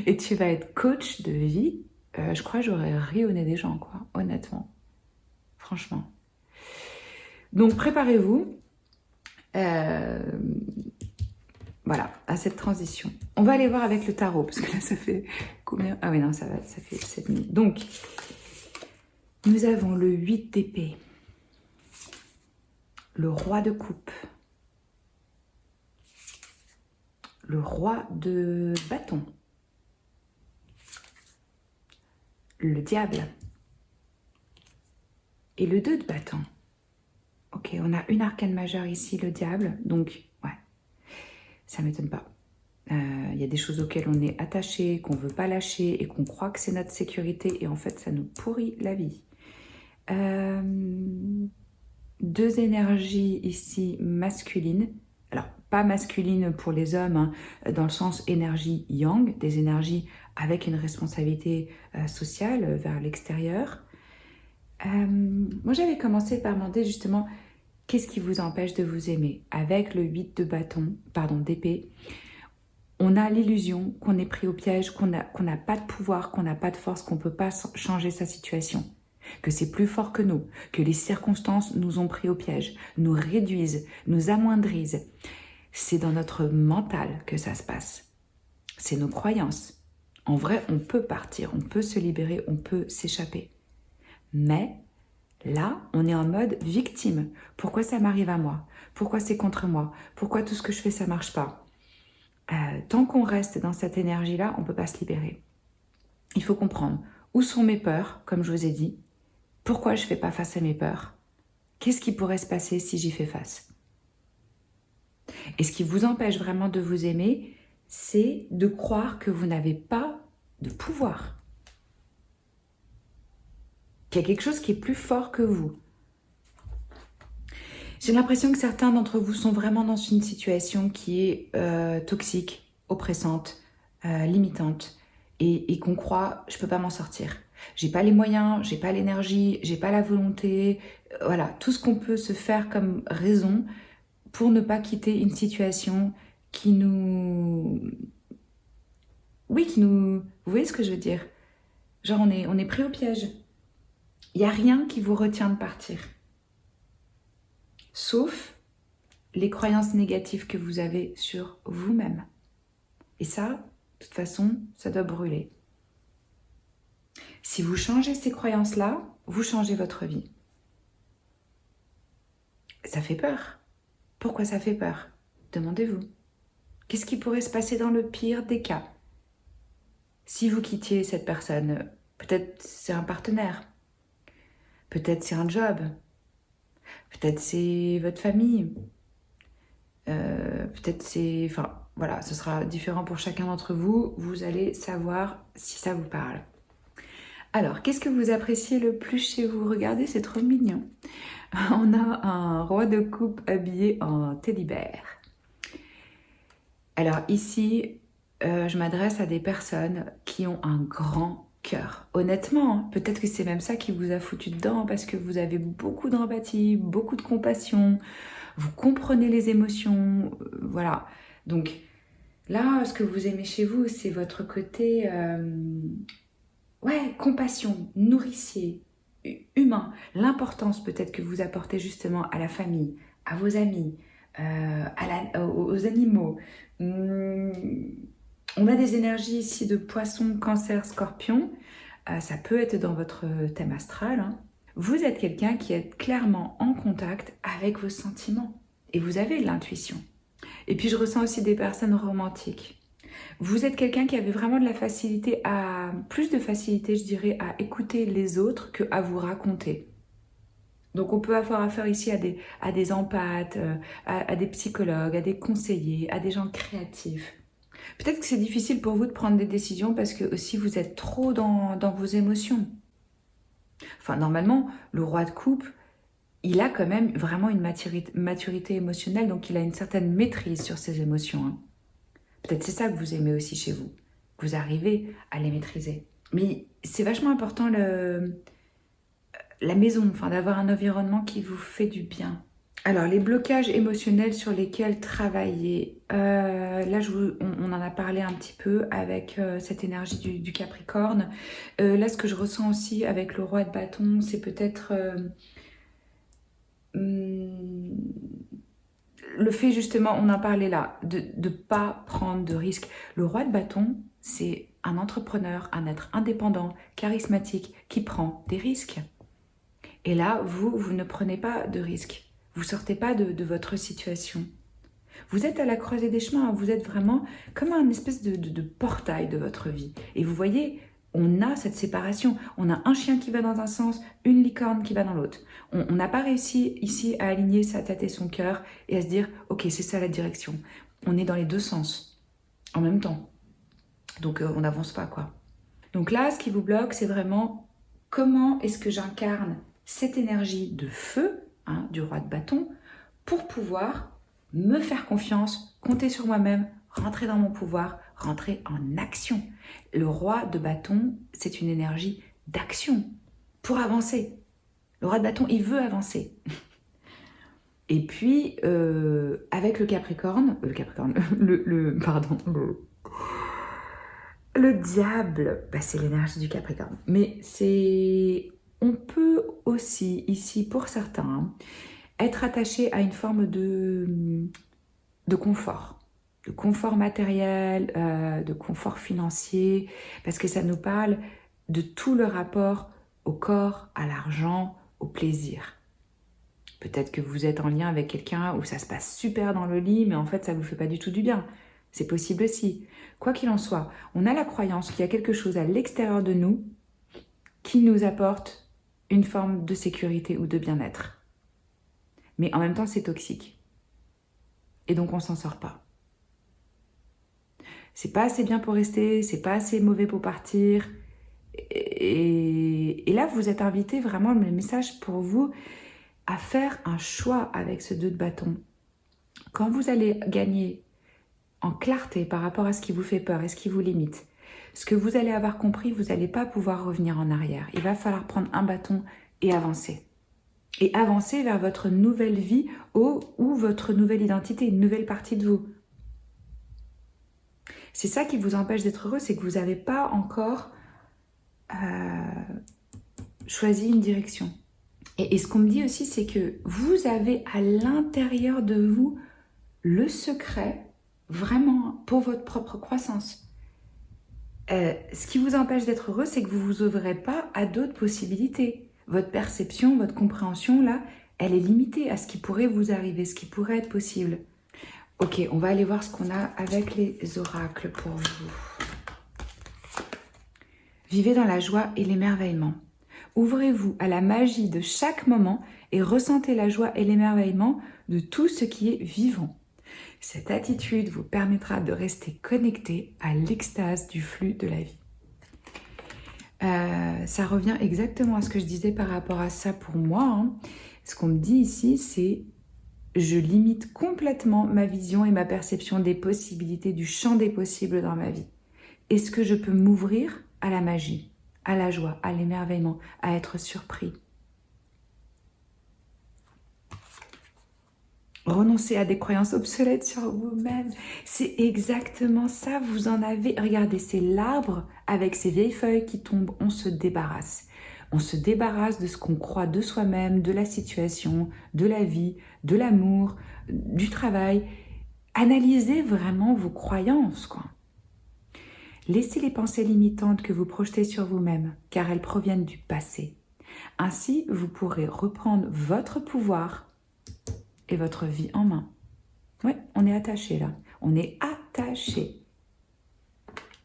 et tu vas être coach de vie. Je crois que j'aurais ri au nez des gens, quoi, honnêtement. Franchement. Donc préparez-vous voilà, à cette transition. On va aller voir avec le tarot, parce que là ça fait combien? Ah oui non, ça va, ça fait 7 minutes. Donc, nous avons le 8 d'épée, le roi de coupe, le roi de bâton, le diable et le 2 de bâton. Ok, on a une arcane majeure ici, le diable, donc ouais, ça m'étonne pas. Il y a des choses auxquelles on est attaché, qu'on ne veut pas lâcher et qu'on croit que c'est notre sécurité et en fait ça nous pourrit la vie. 2 énergies ici masculines, alors pas masculine pour les hommes, hein, dans le sens énergie yang, des énergies avec une responsabilité sociale vers l'extérieur. Moi j'avais commencé par demander justement qu'est-ce qui vous empêche de vous aimer. Avec le 8 de bâton, pardon, d'épée, on a l'illusion qu'on est pris au piège, qu'on n'a pas de pouvoir, qu'on n'a pas de force, qu'on ne peut pas changer sa situation, que c'est plus fort que nous, que les circonstances nous ont pris au piège, nous réduisent, nous amoindrissent. C'est dans notre mental que ça se passe. C'est nos croyances. En vrai, on peut partir, on peut se libérer, on peut s'échapper. Mais là, on est en mode victime. Pourquoi ça m'arrive à moi? Pourquoi c'est contre moi? Pourquoi tout ce que je fais, ça ne marche pas? Tant qu'on reste dans cette énergie-là, on ne peut pas se libérer. Il faut comprendre où sont mes peurs, comme je vous ai dit. Pourquoi je ne fais pas face à mes peurs? Qu'est-ce qui pourrait se passer si j'y fais face? Et ce qui vous empêche vraiment de vous aimer, c'est de croire que vous n'avez pas de pouvoir. Qu'il y a quelque chose qui est plus fort que vous. J'ai l'impression que certains d'entre vous sont vraiment dans une situation qui est toxique, oppressante, limitante, et qu'on croit « je peux pas m'en sortir ». J'ai pas les moyens, j'ai pas l'énergie, j'ai pas la volonté, voilà, tout ce qu'on peut se faire comme raison pour ne pas quitter une situation qui nous... Oui, qui nous... Vous voyez ce que je veux dire? Genre on est pris au piège. Il n'y a rien qui vous retient de partir. Sauf les croyances négatives que vous avez sur vous-même. Et ça, de toute façon, ça doit brûler. Si vous changez ces croyances-là, vous changez votre vie. Ça fait peur. Pourquoi ça fait peur? Demandez-vous. Qu'est-ce qui pourrait se passer dans le pire des cas? Si vous quittiez cette personne, peut-être c'est un partenaire, peut-être c'est un job, peut-être c'est votre famille, peut-être c'est... Enfin, voilà, ce sera différent pour chacun d'entre vous. Vous allez savoir si ça vous parle. Alors, qu'est-ce que vous appréciez le plus chez vous? Regardez, c'est trop mignon. On a un roi de coupe habillé en teddy-bear. Alors ici, je m'adresse à des personnes qui ont un grand cœur. Honnêtement, hein, peut-être que c'est même ça qui vous a foutu dedans parce que vous avez beaucoup d'empathie, beaucoup de compassion, vous comprenez les émotions, voilà. Donc là, ce que vous aimez chez vous, c'est votre côté, ouais, compassion, nourricier, humain. L'importance peut-être que vous apportez justement à la famille, à vos amis, aux animaux. On a des énergies ici de poisson, cancer, scorpion. Ça peut être dans votre thème astral. Hein. Vous êtes quelqu'un qui est clairement en contact avec vos sentiments. Et vous avez de l'intuition. Et puis je ressens aussi des personnes romantiques. Vous êtes quelqu'un qui avait vraiment de la facilité plus de facilité, je dirais, à écouter les autres qu'à vous raconter. Donc on peut avoir affaire ici à des empathes, à des psychologues, à des conseillers, à des gens créatifs. Peut-être que c'est difficile pour vous de prendre des décisions parce que aussi vous êtes trop dans vos émotions. Enfin, normalement, le roi de coupe, il a quand même vraiment une maturité émotionnelle, donc il a une certaine maîtrise sur ses émotions. Hein. Peut-être c'est ça que vous aimez aussi chez vous. Vous arrivez à les maîtriser. Mais c'est vachement important la maison, enfin d'avoir un environnement qui vous fait du bien. Alors, les blocages émotionnels sur lesquels travailler. Là, on en a parlé un petit peu avec cette énergie du Capricorne. Là, ce que je ressens aussi avec le roi de bâton, c'est peut-être le fait justement, on en parlait là, de ne pas prendre de risques. Le roi de bâton, c'est un entrepreneur, un être indépendant, charismatique, qui prend des risques. Et là, vous ne prenez pas de risques. Vous ne sortez pas de votre situation. Vous êtes à la croisée des chemins, vous êtes vraiment comme un espèce de portail de votre vie. Et vous voyez, on a cette séparation. On a un chien qui va dans un sens, une licorne qui va dans l'autre. On n'a pas réussi ici à aligner sa tête et son cœur et à se dire, ok, c'est ça la direction. On est dans les deux sens, en même temps. Donc on n'avance pas, quoi. Donc là, ce qui vous bloque, c'est vraiment comment est-ce que j'incarne cette énergie de feu, hein, du roi de bâton, pour pouvoir me faire confiance, compter sur moi-même, rentrer dans mon pouvoir, rentrer en action. Le roi de bâton, c'est une énergie d'action pour avancer. Le roi de bâton, il veut avancer. Et puis, avec le Capricorne, le diable, bah, c'est l'énergie du Capricorne. Mais on peut aussi, ici, pour certains, hein, être attaché à une forme de confort. De confort matériel, de confort financier, parce que ça nous parle de tout le rapport au corps, à l'argent, au plaisir. Peut-être que vous êtes en lien avec quelqu'un où ça se passe super dans le lit, mais en fait, ça ne vous fait pas du tout du bien. C'est possible aussi. Quoi qu'il en soit, on a la croyance qu'il y a quelque chose à l'extérieur de nous qui nous apporte une forme de sécurité ou de bien-être. Mais en même temps, c'est toxique. Et donc, on ne s'en sort pas. C'est pas assez bien pour rester, c'est pas assez mauvais pour partir. Et là, vous êtes invité, vraiment, le message pour vous, à faire un choix avec ce 2 de bâton. Quand vous allez gagner en clarté par rapport à ce qui vous fait peur et ce qui vous limite, ce que vous allez avoir compris, vous n'allez pas pouvoir revenir en arrière. Il va falloir prendre un bâton et avancer. Et avancer vers votre nouvelle vie ou votre nouvelle identité, une nouvelle partie de vous. C'est ça qui vous empêche d'être heureux, c'est que vous n'avez pas encore choisi une direction. Et ce qu'on me dit aussi, c'est que vous avez à l'intérieur de vous le secret, vraiment, pour votre propre croissance. Ce qui vous empêche d'être heureux, c'est que vous ne vous ouvrez pas à d'autres possibilités. Votre perception, votre compréhension, là, elle est limitée à ce qui pourrait vous arriver, ce qui pourrait être possible. Ok, on va aller voir ce qu'on a avec les oracles pour vous. Vivez dans la joie et l'émerveillement. Ouvrez-vous à la magie de chaque moment et ressentez la joie et l'émerveillement de tout ce qui est vivant. Cette attitude vous permettra de rester connecté à l'extase du flux de la vie. Ça revient exactement à ce que je disais par rapport à ça pour moi. Hein. Ce qu'on me dit ici, c'est je limite complètement ma vision et ma perception des possibilités, du champ des possibles dans ma vie. Est-ce que je peux m'ouvrir à la magie, à la joie, à l'émerveillement, à être surpris? Renoncer à des croyances obsolètes sur vous-même, c'est exactement ça, vous en avez. Regardez, c'est l'arbre avec ses vieilles feuilles qui tombent, on se débarrasse. On se débarrasse de ce qu'on croit de soi-même, de la situation, de la vie, de l'amour, du travail. Analysez vraiment vos croyances, quoi. Laissez les pensées limitantes que vous projetez sur vous-même, car elles proviennent du passé. Ainsi, vous pourrez reprendre votre pouvoir et votre vie en main. Oui, on est attaché là. On est attaché.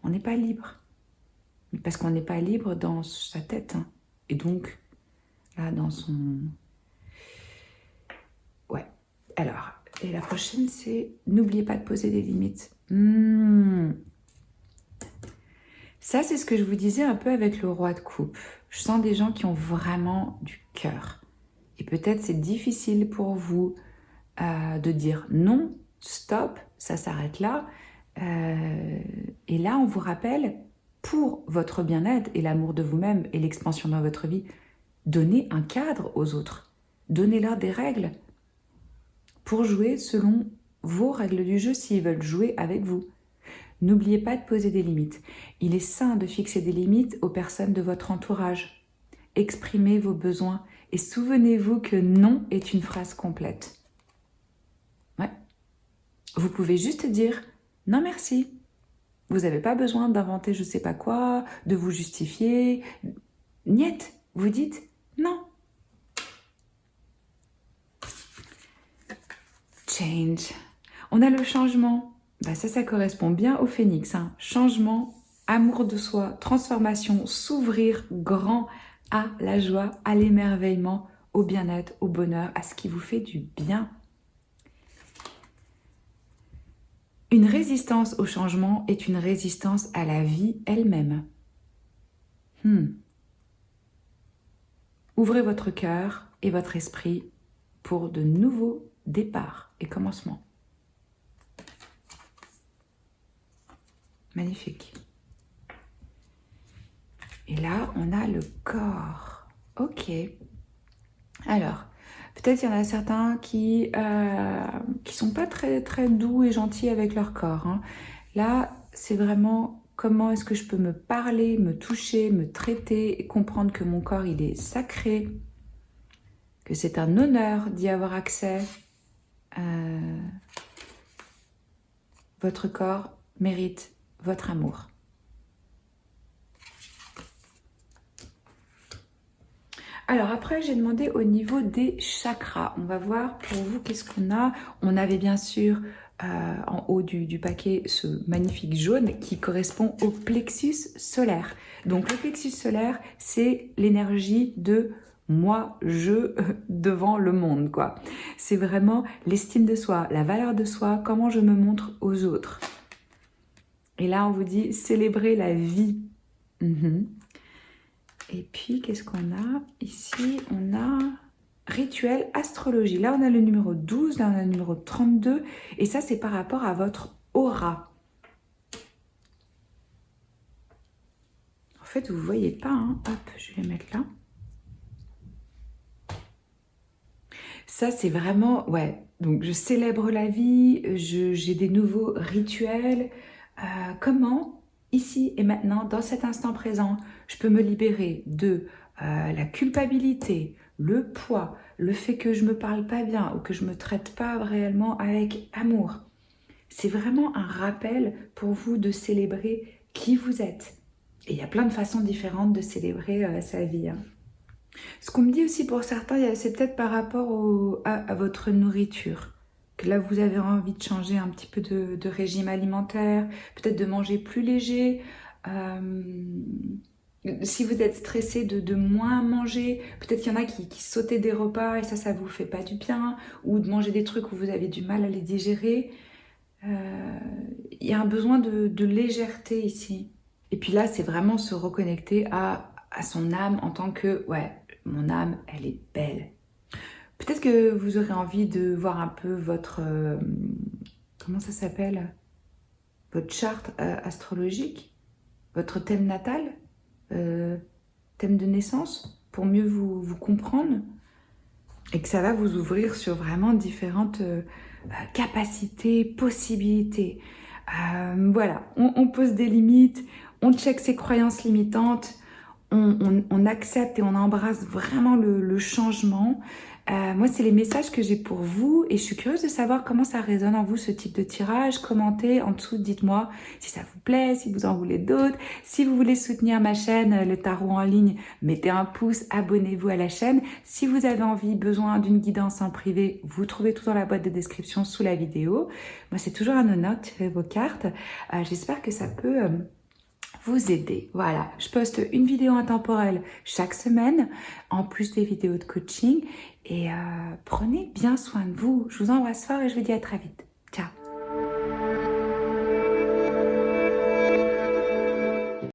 On n'est pas libre. Parce qu'on n'est pas libre dans sa tête. Hein. Et donc, là, dans son... Ouais. Alors, et la prochaine, c'est n'oubliez pas de poser des limites. Ça, c'est ce que je vous disais un peu avec le roi de coupe. Je sens des gens qui ont vraiment du cœur. Et peut-être c'est difficile pour vous de dire non, stop, ça s'arrête là. Et là, on vous rappelle, pour votre bien-être et l'amour de vous-même et l'expansion dans votre vie, donnez un cadre aux autres. Donnez-leur des règles pour jouer selon vos règles du jeu s'ils veulent jouer avec vous. N'oubliez pas de poser des limites. Il est sain de fixer des limites aux personnes de votre entourage. Exprimez vos besoins et souvenez-vous que non est une phrase complète. Ouais. Vous pouvez juste dire non merci. Vous n'avez pas besoin d'inventer je sais pas quoi, de vous justifier. Niet, vous dites non. Change. On a le changement. Bah ça correspond bien au phénix. Hein. Changement, amour de soi, transformation, s'ouvrir grand à la joie, à l'émerveillement, au bien-être, au bonheur, à ce qui vous fait du bien. Une résistance au changement est une résistance à la vie elle-même. Ouvrez votre cœur et votre esprit pour de nouveaux départs et commencements. Magnifique. Et là, on a le corps. Ok. Alors, peut-être il y en a certains qui sont pas très, très doux et gentils avec leur corps. Hein. Là, c'est vraiment comment est-ce que je peux me parler, me toucher, me traiter et comprendre que mon corps, il est sacré, que c'est un honneur d'y avoir accès. Votre corps mérite votre amour. Alors après, j'ai demandé au niveau des chakras. On va voir pour vous qu'est-ce qu'on a. On avait bien sûr en haut du paquet ce magnifique jaune qui correspond au plexus solaire. Donc le plexus solaire, c'est l'énergie de moi, je devant le monde, quoi. C'est vraiment l'estime de soi, la valeur de soi, comment je me montre aux autres. Et là, on vous dit célébrer la vie. Et puis, qu'est-ce qu'on a ici? On a rituel astrologie. Là, on a le numéro 12, là, on a le numéro 32. Et ça, c'est par rapport à votre aura. En fait, vous ne voyez pas. Hein. Hop, je vais mettre là. Ça, c'est vraiment... Ouais, donc je célèbre la vie, j'ai des nouveaux rituels. Comment, ici et maintenant, dans cet instant présent, je peux me libérer de la culpabilité, le poids, le fait que je ne me parle pas bien ou que je ne me traite pas réellement avec amour. C'est vraiment un rappel pour vous de célébrer qui vous êtes. Et il y a plein de façons différentes de célébrer sa vie. Hein. Ce qu'on me dit aussi pour certains, c'est peut-être par rapport à votre nourriture. Que là, vous avez envie de changer un petit peu de régime alimentaire, peut-être de manger plus léger. Si vous êtes stressé, de moins manger. Peut-être qu'il y en a qui sautaient des repas et ça vous fait pas du bien. Ou de manger des trucs où vous avez du mal à les digérer. Il y a un besoin de légèreté ici. Et puis là, c'est vraiment se reconnecter à son âme en tant que, ouais, mon âme, elle est belle. Peut-être que vous aurez envie de voir un peu votre, comment ça s'appelle? Votre charte astrologique, votre thème natal, thème de naissance, pour mieux vous comprendre. Et que ça va vous ouvrir sur vraiment différentes capacités, possibilités. Voilà, on pose des limites, on check ses croyances limitantes, on accepte et on embrasse vraiment le changement. Moi, c'est les messages que j'ai pour vous et je suis curieuse de savoir comment ça résonne en vous, ce type de tirage. Commentez en dessous, dites-moi si ça vous plaît, si vous en voulez d'autres. Si vous voulez soutenir ma chaîne, le tarot en ligne, mettez un pouce, abonnez-vous à la chaîne. Si vous avez envie, besoin d'une guidance en privé, vous trouvez tout dans la boîte de description sous la vidéo. Moi, c'est toujours un honneur de tirer vos cartes. J'espère que ça peut vous aider. Voilà, je poste une vidéo intemporelle chaque semaine, en plus des vidéos de coaching. Et prenez bien soin de vous. Je vous embrasse fort et je vous dis à très vite.